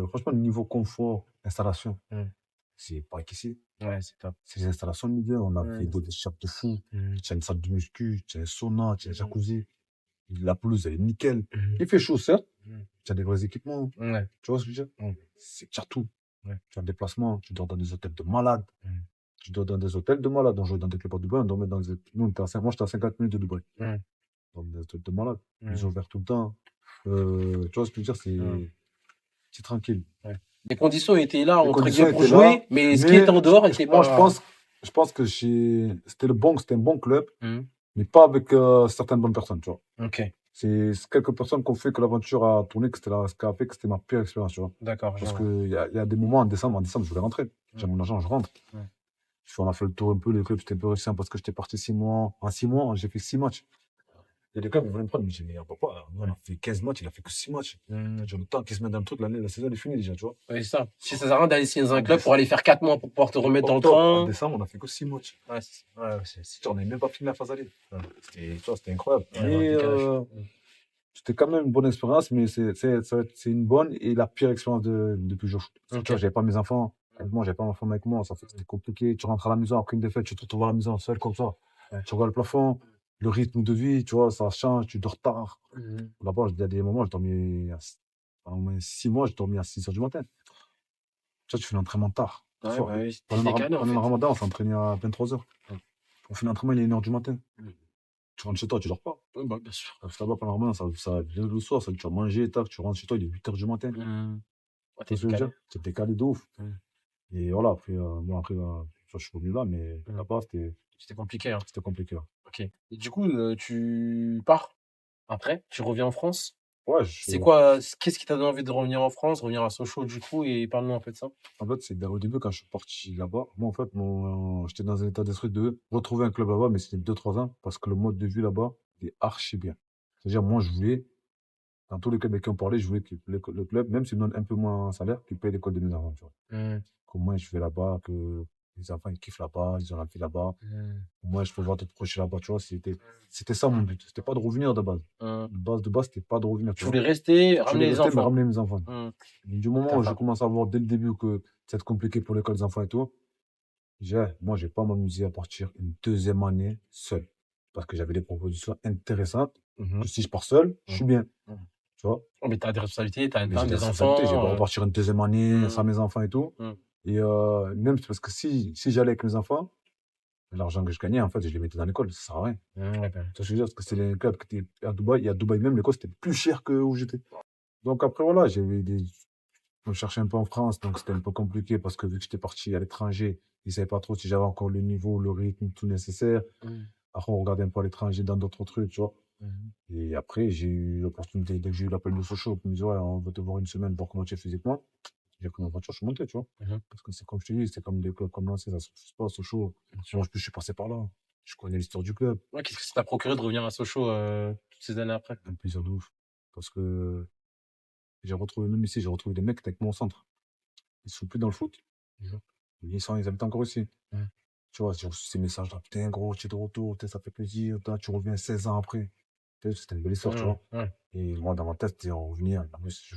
franchement, le niveau confort, installation, Mhm. c'est pas qu'ici. Ouais, c'est top. C'est des installations de milieu. On a fait Mhm. des shops de fou. Mhm. Tu as une salle de muscu, tu as un sauna, tu as un Mhm. jacuzzi. La pelouse, elle est nickel. Mhm. Il fait chaud, certes. Mhm. Tu as des vrais équipements. Ouais. Tu vois ce que je veux dire? Mhm. Tu as tout. Ouais. Tu as un déplacement, tu dors dans des hôtels de malades. Mhm. Tu dors dans des hôtels de malades. On jouait dans des clubs à Dubaï, on dormait dans des... Nous, moi, j'étais à 50 minutes de Dubaï. Mhm. Dans des hôtels de malades. Ils Mhm. ont ouvert tout le temps. Tu vois ce que je veux dire? Mhm. C'est tranquille. Ouais. Les conditions étaient là, Les entre conditions guillemets, pour étaient là, jouer, mais ce qui mais était en dehors était moi, pas. je pense que c'était un bon club, Mhm. mais pas avec certaines bonnes personnes, tu vois. Ok, C'est quelques personnes qui ont fait que l'aventure a tourné, que ce qui a fait que c'était ma pire expérience, tu vois. d'accord, je Parce vois. qu'il y a des moments en décembre, je voulais rentrer. J'ai mon argent, je rentre. Ouais. On a fait le tour un peu, le club, c'était un peu récent parce que j'étais parti 6 mois. En 6 mois, j'ai fait 6 matchs. Il y a des clubs, ils voulaient me prendre, mais j'ai dit, mais papa, nous, on a fait 15 matchs, il a fait que 6 matchs. Mhm. J'ai le temps qu'il se met dans le truc, la saison elle est finie déjà, tu vois. Ouais, c'est ça. Si ça sert à rien d'aller signer dans un En club pour aller faire 4 mois pour pouvoir te remettre dans le octobre, en train. décembre, on a fait que 6 matchs. Ouais, On n'avait même pas fini la phase aller. Tu vois, c'était incroyable. ouais, dans le Mais décalage. c'était quand même une bonne expérience, mais c'est une bonne et la pire expérience de toujours. Parce que, Ok. tu vois, j'avais pas mes enfants avec moi, j'avais pas ma femme avec moi, ça fait que c'était compliqué. Tu rentres à la maison après une défaite, tu te retrouves à la maison seul comme ça. Ouais. Tu regardes le plafond, le rythme de vie, tu vois, ça change, tu dors tard. Mhm. Là-bas, il y a des moments, j'ai dormi au moins 6 mois, j'ai dormi à 6 heures du matin. Tu vois, tu fais l'entraînement tard, le Ouais, soir. bah oui, t'es décalé en Pendant le fait. ramadan, on s'entraînait à 23 heures. Ouais. On fait l'entraînement, il est 1 heure du matin. Mhm. Tu rentres chez toi, tu dors pas. Ouais, bah, bien sûr. Parce que là-bas, pendant le ramadan, ça vient le soir, tu vas manger, tac, tu rentres chez toi, il est 8 heures du matin. Mhm. Ouais, Tu t'es vois ce que je veux décalé. dire? C'est décalé de ouf. Mhm. Et voilà, après, je suis revenu là, mais Mhm. là-bas, c'était C'était compliqué, hein. compliqué. Ouais, Ok. Et du coup, tu pars après, tu reviens en France. ouais C'est quoi, qu'est-ce qui t'a donné envie de revenir en France, revenir à Sochaux du coup, et parle-nous un peu de ça. en fait, c'est au début, quand je suis parti là-bas, moi, en fait, j'étais dans un état d'esprit de retrouver un club là-bas, mais c'était 2-3 ans, parce que le mode de vie là-bas, il est archi bien. C'est-à-dire, moi, je voulais, dans tous les clubs avec qui on parlait, je voulais que le club, même s'il me donne un peu moins de salaire, qu'il paye l'école de mes enfants, tu vois. Mhm. Qu'au moins, je vais là-bas, que les enfants, ils kiffent là-bas, ils ont la vie là-bas. Mhm. Au moins, je peux voir d'autres proches là-bas, tu vois. C'était ça mon but. C'était pas de revenir de base. Mhm. De base, c'était pas de revenir, tu Tu vois. voulais rester, Je voulais ramener les rester, mais enfants. ramener mes enfants. Mhm. Et du moment Ta où je femme. commence à voir dès le début que c'est compliqué pour l'école des enfants et tout, moi, je vais pas m'amuser à partir une deuxième année seul. Parce que j'avais des propositions intéressantes. Mhm. Que si je pars seul, je suis bien. Mhm. Tu vois. Oh, mais t'as des responsabilités, t'as une Mais j'ai femme, des des responsabilités, je vais pas enfants. repartir une deuxième année sans Mhm. mes enfants et tout. Mhm. Et même parce que si j'allais avec mes enfants, l'argent que je gagnais, en fait, je les mettais dans l'école, ça sert à rien. Mhm, ouais, ben. Tu vois ce que je veux dire? Parce que c'est les clubs qui étaient à Dubaï, et à Dubaï même, l'école, c'était plus cher que où j'étais. Donc après, voilà, je me cherchais un peu en France, donc c'était un peu compliqué parce que vu que j'étais parti à l'étranger, ils ne savaient pas trop si j'avais encore le niveau, le rythme, tout nécessaire. Mhm. Après, on regardait un peu à l'étranger dans d'autres trucs, tu vois. Mhm. Et après, j'ai eu l'opportunité, dès que j'ai eu l'appel de Sochaux, qui me disait, ouais, on veut te voir une semaine, voir comment tu es physiquement. J'ai pris ma voiture, je suis monté, tu vois. Mhm. Parce que c'est comme je te dis, c'est comme des clubs comme Lens, ça se fait pas, Sochaux. Moi, je suis passé par là. Je connais l'histoire du club. Ouais, qu'est-ce que ça t'a procuré de revenir à Sochaux toutes ces années après? Un plaisir de ouf. Parce que j'ai retrouvé, même ici, j'ai retrouvé des mecs qui étaient avec moi au centre. ils sont plus dans le foot. Mhm. Ils habitent encore ici. Mhm. Tu vois, j'ai reçu ces messages-là. Putain, gros, tu es de retour, putain, ça fait plaisir. Putain, tu reviens 16 ans après. Putain, c'était une belle histoire, tu vois. Ouais. Et moi, dans ma tête, c'était en revenir. En plus,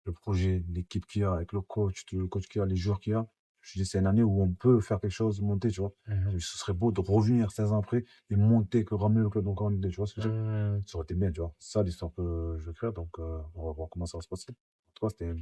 le projet, l'équipe qu'il y a, avec le coach qu'il y a, les joueurs qu'il y a. Je me suis dit, c'est une année où on peut faire quelque chose, monter, tu vois. Mhm. Et ce serait beau de revenir 16 ans après et monter, que ramener le club encore en Ligue 2, tu vois ce que je veux dire? Mhm. Ça aurait été bien, tu vois. C'est ça, l'histoire que je veux faire. Donc, on va voir comment ça va se passer. En tout cas, c'était,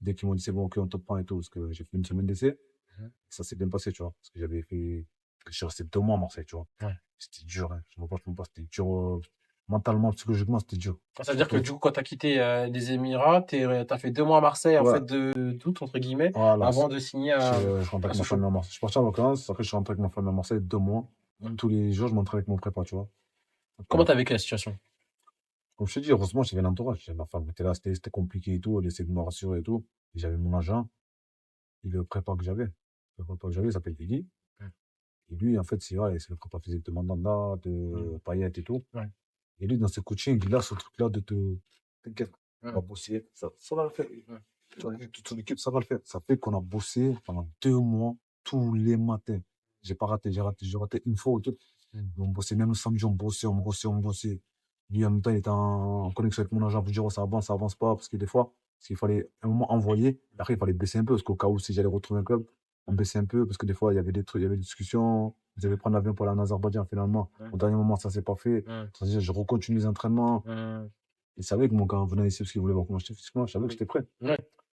dès qu'ils m'ont dit, c'est bon, ok, on te prend et tout, parce que j'ai fait une semaine d'essai, Mhm. ça s'est bien passé, tu vois. Parce que je suis resté 2 mois à Marseille, tu vois. Ouais. C'était dur, hein. Je me pas, c'était dur, mentalement, psychologiquement, c'était dur. Ça veut dire que Surtout. du coup, quand tu as quitté les Émirats, tu as fait 2 mois à Marseille, en Ouais, fait, d'août, entre guillemets, voilà. avant de signer Je rentre à avec ma Sochaux. famille à Marseille. Je suis parti en vacances, après, je suis rentré avec ma famille à Marseille 2 mois. Mhm. Tous les jours, je m'entraînais avec mon prépa, tu vois. Donc, Comment tu as vécu la situation? comme je te dis, heureusement, j'avais l'entourage. Ma femme était là, c'était compliqué et tout. Elle essayait de me rassurer et tout. Et j'avais mon agent et le prépa que j'avais. Le prépa que j'avais, il s'appelle Guigui. Mhm. Et lui, en fait, c'est le prépa physique de Mandanda, Mhm. de Payet et tout. Ouais. Et lui, dans ce coaching, il a ce truc-là t'inquiète, on va Mhm. bosser, ça va le faire. Mhm. Tu vois, toute son équipe, ça va le faire. Ça fait qu'on a bossé pendant 2 mois, tous les matins. J'ai pas raté, j'ai raté une fois ou deux. Mhm. On bossait, même le samedi, on bossait. Lui, en même temps, il était en connexion avec mon agent pour dire, oh, ça avance pas, parce que des fois, parce qu'il fallait un moment envoyer, et après, il fallait baisser un peu, parce qu'au cas où, si j'allais retrouver un club, on baissait un peu, parce que des fois, il y avait des trucs, il y avait des discussions. Vous allez prendre l'avion pour aller en Azerbaïdjan, finalement. Ouais. Au dernier moment, ça s'est pas fait. Mhm. C'est-à-dire, je recontinue les entraînements. Mhm. Il savait que mon gars venait ici parce qu'il voulait voir comment j'étais physiquement. Je savais que j'étais prêt. Ouais.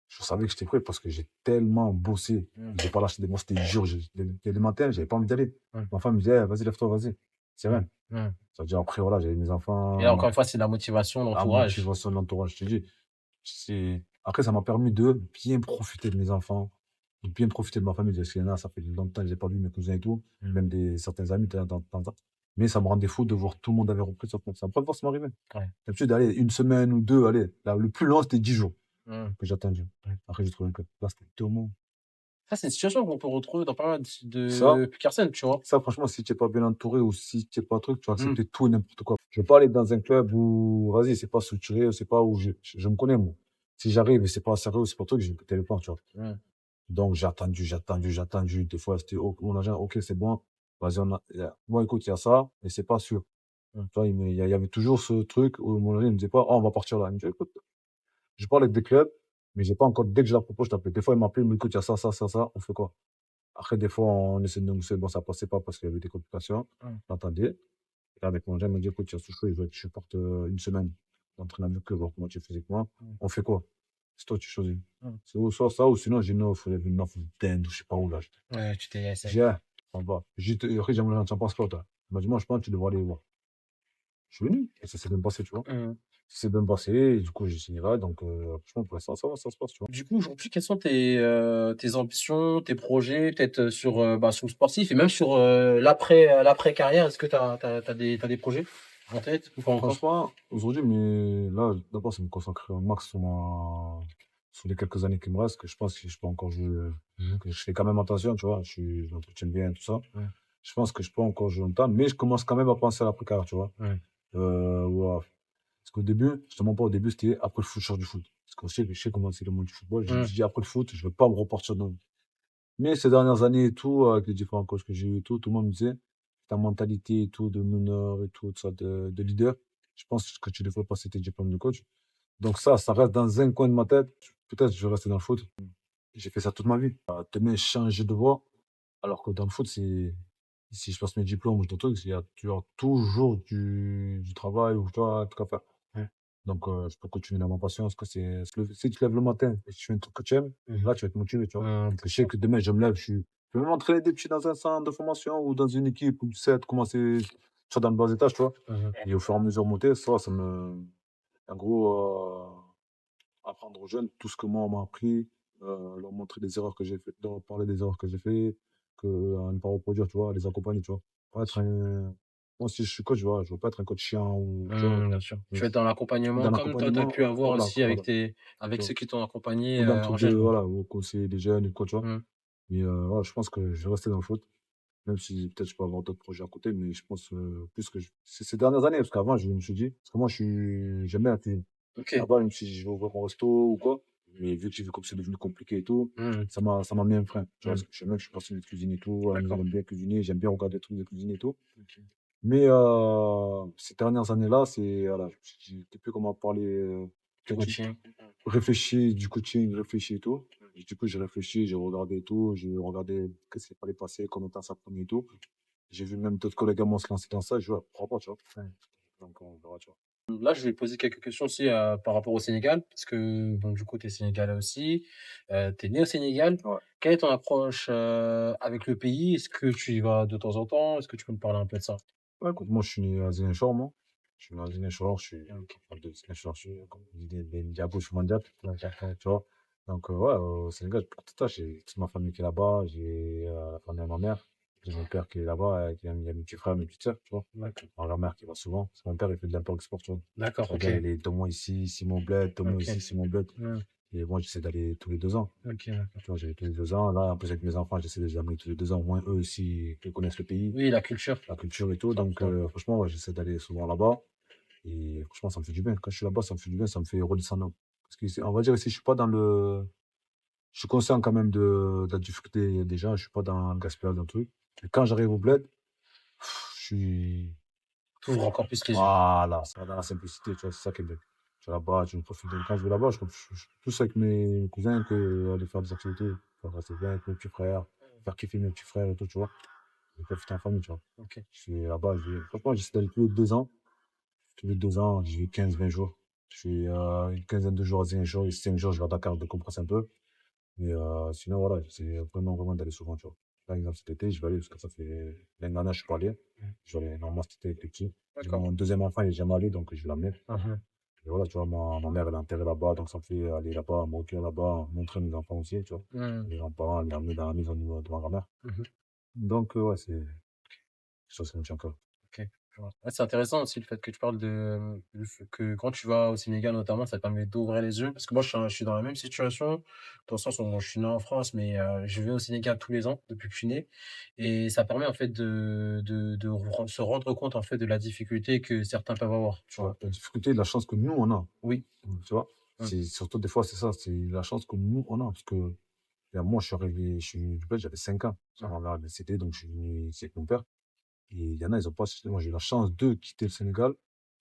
Je savais que j'étais prêt parce que j'ai tellement bossé. Mhm. J'ai pas lâché des mois, c'était dur. Les matins, j'avais pas envie d'aller. Ouais. Ma femme me disait, eh, vas-y, lève-toi, vas-y. C'est vrai. Mhm. Ça veut dire, après, voilà, j'avais mes Et là, encore enfants, une fois, c'est la motivation, la l'entourage. motivation de l'entourage. Je te dis, après, ça m'a permis de bien profiter de mes enfants, de bien profiter de ma famille. Parce qu'il y en a, ça fait longtemps que j'ai pas vu mes cousins et tout, Mhm. même certains amis, mais ça me rendait fou de voir tout le monde avait repris ça. Ça n'a pas forcément arrivé. Ouais. D'habitude, allez, une semaine ou deux, allez. Là, le plus long, c'était 10 jours Mhm. que j'ai attendu. Ouais. Après, j'ai trouvé un club. Là, c'était 2 mois. Ça, c'est une situation qu'on peut retrouver dans pas mal Ça, de personnes, tu vois. franchement, si tu n'es pas bien entouré ou si tu n'es pas un truc, tu vas Mhm. accepter tout et n'importe quoi. Je veux pas aller dans un club où, vas-y, c'est pas structuré, c'est pas où je me connais, moi. Si j'arrive et c'est pas sérieux, c'est pas un truc, je vais péter le plan, tu vois. Mhm. Donc, j'ai attendu. Des fois, c'était, mon agent, ok, c'est bon. Vas-y, bon, écoute, il y a ça, mais c'est pas sûr. Mhm. Tu vois, il y avait toujours ce truc où mon agent, il me disait pas, oh, on va partir là. Il me dit, écoute, je parle avec des clubs, mais j'ai pas encore, dès que je la propose, je t'appelle. Des fois, il m'appelle, il me dit, écoute, il y a ça, ça, ça, ça, on fait quoi? Après, des fois, on essaie de négocier, bon, ça passait pas parce qu'il y avait des complications. Mhm. J'entendais. Et avec mon agent, il me dit, écoute, il y a ce choix, il veut que je parte une semaine d'entraînement avec eux, voir comment tu es physiquement. Mhm. On fait quoi? C'est toi, tu choisis. Mhm. C'est soit ça, ou sinon, j'ai une offre, il y avait une offre d'Inde, ou je sais pas où, là. Ouais, tu t'es J'ai, essayé. on va. Après, j'ai mon agent, tu en penses quoi, toi? Il m'a dit, moi, je pense que tu devrais aller voir. Je suis venu, et ça s'est bien passé, tu vois. Mhm. Ça s'est bien passé, et du coup, j'ai signé là, donc, franchement, pour l'instant, ça va, ça se passe, tu vois. Du coup, aujourd'hui, quelles sont tes ambitions, tes projets, peut-être sur le sportif et même sur l'après-carrière? Est-ce que tu as des projets en tête ou pas encore? Franchement, aujourd'hui, mais là, d'abord, c'est me concentrer au max sur les quelques années qui me restent, que je pense que je peux encore jouer, Mhm. que je fais quand même attention, tu vois, je m'entretiens bien, tout ça. Ouais. Je pense que je peux encore jouer longtemps, mais je commence quand même à penser à l'après-carrière, tu vois. Ouais. Ouais. Parce qu'au début, je te mens pas, au début, c'était après le foot, je sors du foot. Parce que je sais comment c'est le monde du football. Je me Mhm. suis dit, après le foot, je veux pas me repartir dans. Mais ces dernières années et tout, avec les différents coachs que j'ai eu et tout le monde me disait, ta mentalité et tout, de meneur et tout ça, de leader, je pense que tu devrais passer tes diplômes de coach. Donc ça reste dans un coin de ma tête. Peut-être que je vais rester dans le foot. J'ai fait ça toute ma vie. Demain, changer de voie. Alors que dans le foot, si je passe mes diplômes ou je trucs, tu as toujours du travail ou tu vois, un truc à faire. Ouais. Donc, je peux continuer dans ma passion. Parce que si tu te lèves le matin et que tu fais un truc que tu aimes, Mhm. là, tu vas être motivé, tu vois. Mhm. Parce que je sais que demain, je me lève, je peux même entraîner des petits dans un centre de formation ou dans une équipe où tu sais commencer, tu vois, dans le bas étage, tu vois. Mhm. Et au fur et à mesure monter, ça me. En gros, apprendre aux jeunes tout ce que moi, on m'a appris, leur montrer les erreurs que j'ai faites, leur parler des erreurs que j'ai fait, à ne pas reproduire, tu vois, les accompagner, tu vois. Pas être un. Moi, si je suis coach, je veux pas être un coach chiant ou, tu vois, Bien sûr. Tu vas être dans l'accompagnement dans comme toi, tu as pu l'accompagnement, avoir voilà, aussi avec voilà, tu avec vois. ceux qui t'ont accompagné Ou dans le en truc de, jeune, quoi. voilà, ou conseiller des jeunes, ou quoi, tu vois. Mhm. Mais voilà, je pense que je vais rester dans le foot, même si peut-être je peux avoir d'autres projets à côté, mais je pense plus que c'est ces dernières années, parce qu'avant, je me suis dit, parce que moi, j'aime bien la cuisine. Ok. Là-bas, même si je vais ouvrir mon resto ou quoi, Mais vu que j'ai vu comme c'est devenu compliqué et tout, Mmh. ça m'a mis un frein. Tu vois, Mmh. parce que je sais bien que je suis passionné de cuisine et tout. À la maison, D'accord. j'aime bien cuisiner, j'aime bien regarder des trucs de cuisine et tout. OK. Mais ces dernières années-là, voilà, je sais plus comment parler, Du coaching. coaching. Réfléchi, du coaching, réfléchi et tout. Et du coup, j'ai réfléchi, j'ai regardé et tout, j'ai regardé qu'est-ce qu'il fallait passer, combien de temps ça prenait et tout. J'ai vu même d'autres collègues à moi se lancer dans ça, je vois, pourquoi pas, tu vois. Ouais. Donc, on verra, tu vois. Là, je vais te poser quelques questions aussi, par rapport au Sénégal, parce que donc du coup, tu es sénégalais aussi, tu es né au Sénégal. Ouais. Quelle est ton approche, avec le pays? Est-ce que tu y vas de temps en temps? Est-ce que tu peux me parler un peu de ça? Ouais, écoute, moi, je suis né à Ziguinchor, moi. Je suis né à Ziguinchor, je suis OK. de Ziguinchor, je suis, comme on dit, des Ndiabos, je suis Mandiat, tu vois. Donc, ouais, au Sénégal, pour tout ça, j'ai toute ma famille qui est là-bas, j'ai la famille de ma mère, j'ai mon père qui est là-bas, il y a mes petits frères, mes petites sœurs, tu vois. D'accord. Ma grand-mère qui va souvent, parce que mon père, il fait de l'import-export, tu vois. D'accord, OK. C'est-à-dire, il est 2 mois ici, 6 mois au bled, 2 mois OK. ici, 6 mois au bled. Mmh. Et moi, j'essaie d'aller tous les 2 ans. OK, d'accord. Tu vois, j'allais tous les 2 ans. Là, en plus, avec mes enfants, j'essaie de les amener tous les 2 ans. Au moins, eux aussi, ils connaissent le pays, Oui, la culture, la culture et tout. c'est Donc, important. franchement, ouais, j'essaie d'aller souvent là-bas. Et franchement, ça me fait du bien. Quand je suis là-bas, ça me fait du bien, ça me fait redescendre. Parce que, on va dire ici, je suis pas dans le. Je suis conscient quand même de la difficulté des gens. Je suis pas dans le gaspillage d'un truc. Et quand j'arrive au bled, je suis. T'ouvres encore plus les yeux. Voilà, ça va dans la simplicité, tu vois, c'est ça qui est bien. Tu vas là-bas, tu me profites. Quand je vais là-bas, je suis plus avec mes cousins que aller faire des activités. Faire rester bien avec mes petits frères, faire kiffer mes petits frères et tout, tu vois. Et profiter en famille, tu vois. OK. Je suis là-bas, franchement, j'essaie d'aller tous les 2 ans. Tous les 2 ans, j'y vais 15-20 jours. Je fais une quinzaine de jours à Ziguinchor et 5 jours, je vais à Dakar, je décompresse un peu. Mais sinon, voilà, j'essaie vraiment, vraiment d'aller souvent, tu vois. Par exemple, cet été, je vais aller parce que ça fait. L'année dernière, je suis pas allé. Je vais aller normalement cet été avec les petits. J'ai D'accord. mon deuxième enfant, il est jamais allé, donc je vais l'amener. Mmh. Et voilà, tu vois, ma mère, elle est enterrée là-bas, donc ça me fait aller là-bas, me recueillir là-bas, montrer mes enfants aussi, tu vois. Mmh. Les grands-parents, les amener dans la maison de ma grand-mère. Mmh. Donc, ouais, c'est quelque chose qui me tient à cœur. OK, je vois. Ouais, c'est intéressant aussi le fait que tu parles de le fait que quand tu vas au Sénégal notamment, ça te permet d'ouvrir les yeux. Parce que moi, je suis dans la même situation, dans le sens où moi, je suis né en France, mais je vais au Sénégal tous les ans depuis que je suis né. Et ça permet en fait se rendre compte en fait de la difficulté que certains peuvent avoir, tu Ouais, vois. la difficulté, la chance que nous, on a. Oui. Tu vois, Mmh. c'est surtout des fois, c'est ça, c'est la chance que nous, on a. Parce que moi, je suis arrivé, je suis venu du Bled, j'avais 5 ans. Mmh. Ma mère est décédée, donc je suis venu ici avec mon père. Et il y en a, ils ont pas. Moi, j'ai eu la chance de quitter le Sénégal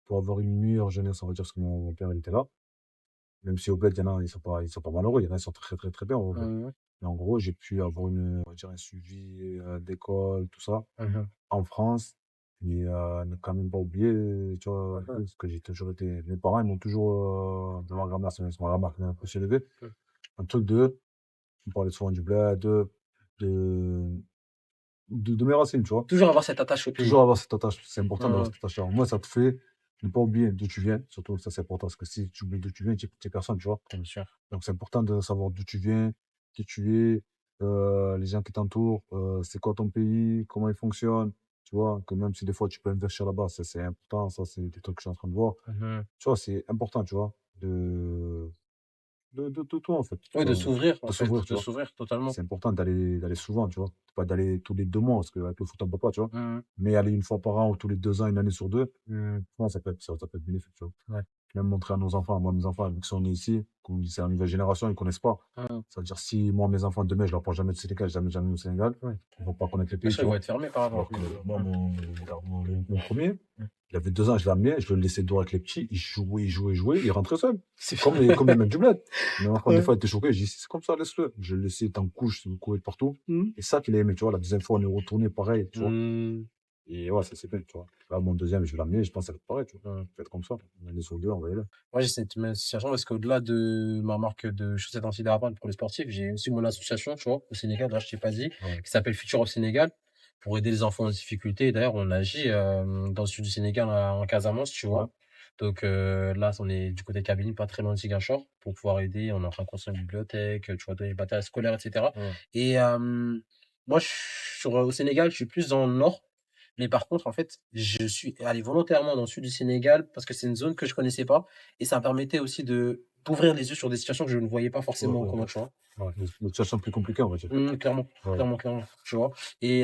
pour avoir une meilleure jeunesse, on va dire, parce que mon père, il était là. Même si au Bled, il y en a, ils sont pas malheureux. Il y en a, ils sont très, très, très bien au Bled. Mmh. Mais en gros, j'ai pu avoir on va dire, un suivi d'école, tout ça, Mmh. en France. Mais ne quand même pas oublier, tu vois, Mmh. parce que j'ai toujours été. Mes parents, ils m'ont toujours. De ma grand-mère, c'est ma grand-mère qui m'a un peu élevé. Mmh. Un truc de. On parlait souvent du bled, de, de mes racines, tu vois. Toujours avoir cette attache au pays. Toujours avoir cette attache. C'est important d'avoir Mmh. cette attache-là. Au moins, ça te fait ne pas oublier d'où tu viens. Surtout, ça, c'est important. Parce que si tu oublies d'où tu viens, tu n'es personne, tu vois. Bien sûr. Donc, c'est important de savoir d'où tu viens, qui tu es, les gens qui t'entourent, c'est quoi ton pays, comment il fonctionne. Tu vois, que même si des fois tu peux investir là-bas, ça c'est important. Ça, c'est des trucs que je suis en train de voir. Mmh. Tu vois, c'est important, tu vois, de tout, en fait. Tu Oui, de vois, s'ouvrir en de fait, s'ouvrir, tu de vois. s'ouvrir totalement. C'est important d'aller souvent, tu vois. Pas d'aller tous les 2 mois, parce qu'avec le foot, on peut pas, tu vois. Mmh. Mais aller une fois par an ou tous les 2 ans, une année sur deux, franchement, ça peut être bénéfique, tu vois. Ouais. Même montrer à nos enfants, moi, mes enfants, vu qu'ils sont nés ici, comme c'est la nouvelle génération, ils connaissent pas. Mmh. Ça veut dire, si moi, mes enfants, demain, je leur parle jamais de Sénégal, jamais, jamais au Sénégal, Ouais. ils vont pas connaître le Bien pays, sûr, tu ils vont vois. être fermés par rapport. Alors que moi, mon premier, il avait 2 ans, je l'ai amené, je le laissais dehors avec les petits, il jouait, il jouait, il jouait, il rentrait seul. C'est Comme les mecs du bled. Mais enfant, des Ouais. fois, il était choqué, je dis, c'est comme ça, laisse-le. Je le laissais en couche, il courait de partout. Mmh. Et ça qu'il a aimé, tu vois. La deuxième fois, on est retourné pareil, tu vois. Mmh. Et ouais, ça c'est bien, tu vois. Là, mon deuxième, je vais l'amener, je pense que ça va être pareil, tu vois. Mmh. Ça va être comme ça. On est sur deux, on va y aller. Moi, j'ai cette même association parce qu'au-delà de ma marque de chaussettes antidérapantes pour les sportifs, j'ai aussi mon association, tu vois, au Sénégal, là, je t'ai pas dit, Ouais. qui s'appelle Future of Sénégal, pour aider les enfants en difficulté. D'ailleurs, on agit dans le sud du Sénégal, en Casamance, tu Ouais. vois. Donc là, on est du côté de Kabylie, pas très loin de Ziguinchor, pour pouvoir aider. On est en train de construire une bibliothèque, tu vois, donner des matériel scolaire, etc. Ouais. Et moi, au Sénégal, je suis plus dans le nord. Mais par contre, en fait, je suis allé volontairement dans le sud du Sénégal parce que c'est une zone que je connaissais pas et ça me permettait aussi de d'ouvrir les yeux sur des situations que je ne voyais pas Ouais, forcément ouais, comment, ouais. tu vois. Ouais, une situation plus compliquée, on va dire. Clairement, Ouais. clairement, tu vois. Et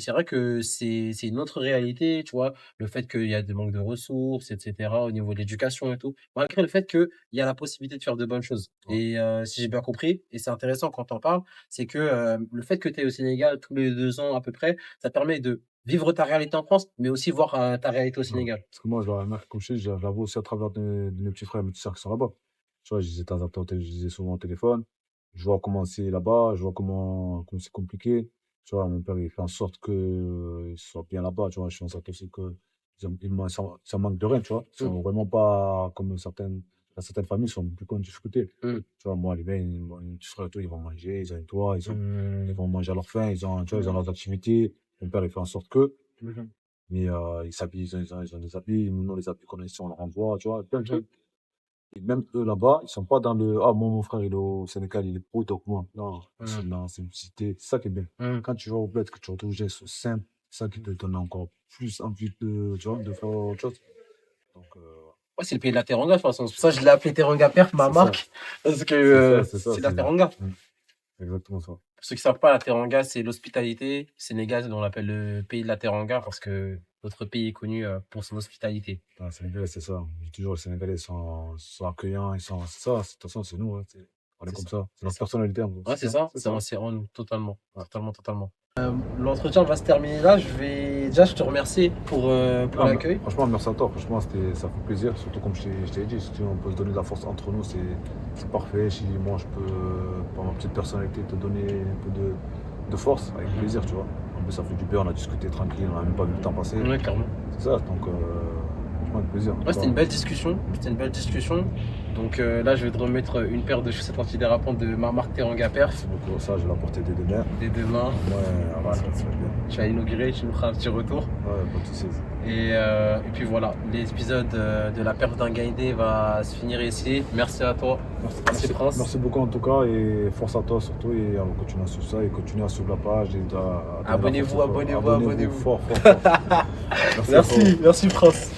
c'est vrai que c'est une autre réalité, tu vois. Le fait qu'il y a des manques de ressources, etc., au niveau de l'éducation et tout, malgré le fait qu'il y a la possibilité de faire de bonnes choses. Ouais. Et si j'ai bien compris, et c'est intéressant quand on parle, c'est que le fait que tu es au Sénégal tous les 2 ans à peu près, ça te permet de vivre ta réalité en France, mais aussi voir ta réalité au Ouais. Sénégal. Parce que moi, comme je te dis, je la vois aussi à travers de mes petits frères et mes petites sœurs qui sont là-bas. Tu vois, je disais de temps en temps, je disais souvent au téléphone. Je vois comment c'est là-bas, je vois comment c'est compliqué. Tu vois, mon père, il fait en sorte qu'ils soient bien là-bas. Tu vois, je fais en sorte aussi que ça manque de rien, tu vois. Ils Mm, sont vraiment pas comme certaines familles sont beaucoup en difficulté. mm, Tu vois, moi, les mecs, mes petits frères et tout, ils vont manger, ils ont une toit, ils mm, vont manger à leur faim, tu vois, ils ont leurs activités. Mon père, il fait en sorte que. Mais ils s'habillent, ils ont des habits, nous, les habits qu'on a ici, on leur envoie, tu vois, plein de mhm, trucs. Et même eux là-bas, ils sont pas dans le ah, moi, mon frère, il est au Sénégal, il est pro, donc moi. Non, ils sont mm, dans une cité, c'est ça qui est bien. mm. Quand tu vas au bled, que tu retrouves des gestes simples, c'est ça qui te donne encore plus envie tu vois, de faire autre chose. Donc, Ouais, c'est le pays de la Teranga, de toute façon. C'est pour ça que je l'ai appelé Teranga Perf, ma c'est ça, marque. Parce que c'est ça, c'est la Teranga. exactement ça. Pour ceux qui savent pas, la Teranga, c'est l'hospitalité. Sénégal, on l'appelle le pays de la Teranga parce que notre pays est connu pour son hospitalité. Ah, les Sénégalais, c'est ça. Je dis toujours, les Sénégalais sont accueillants, c'est ça, de toute façon, c'est nous, hein, on est C'est comme ça. ça. C'est C'est notre ça. personnalité, Ouais, c'est hein, ça. c'est ça. C'est en nous, totalement. Ouais. Totalement. L'entretien va se terminer là. Déjà, je te remercie pour Non, mais l'accueil. franchement, merci à toi. Franchement, ça fait plaisir. Surtout comme je t'ai dit, si on peut se donner de la force entre nous, c'est parfait. Si moi, je peux, par ma petite personnalité, te donner un peu de force, avec plaisir, tu vois. En plus, ça fait du bien, on a discuté tranquille, on n'a même pas vu le temps passer. Ouais, carrément. C'est ça, donc franchement, avec plaisir. Ouais, c'était une belle discussion. Donc là, je vais te remettre une paire de chaussettes antidérapantes de ma marque Teranga Perf. Merci beaucoup. Ça, je vais l'apporter dès demain. Dès demain, Ouais, Voilà. ça va bien. tu vas inaugurer, tu nous feras un petit retour. Ouais, pas de soucis. Et puis voilà, l'épisode de la perf d'un Gaïndé va se finir ici. Merci à toi. Merci, Prince. Merci beaucoup en tout cas et force à toi surtout et on continue à suivre ça et continue à suivre la page et Abonnez-vous. fort. Merci, Merci, Prince.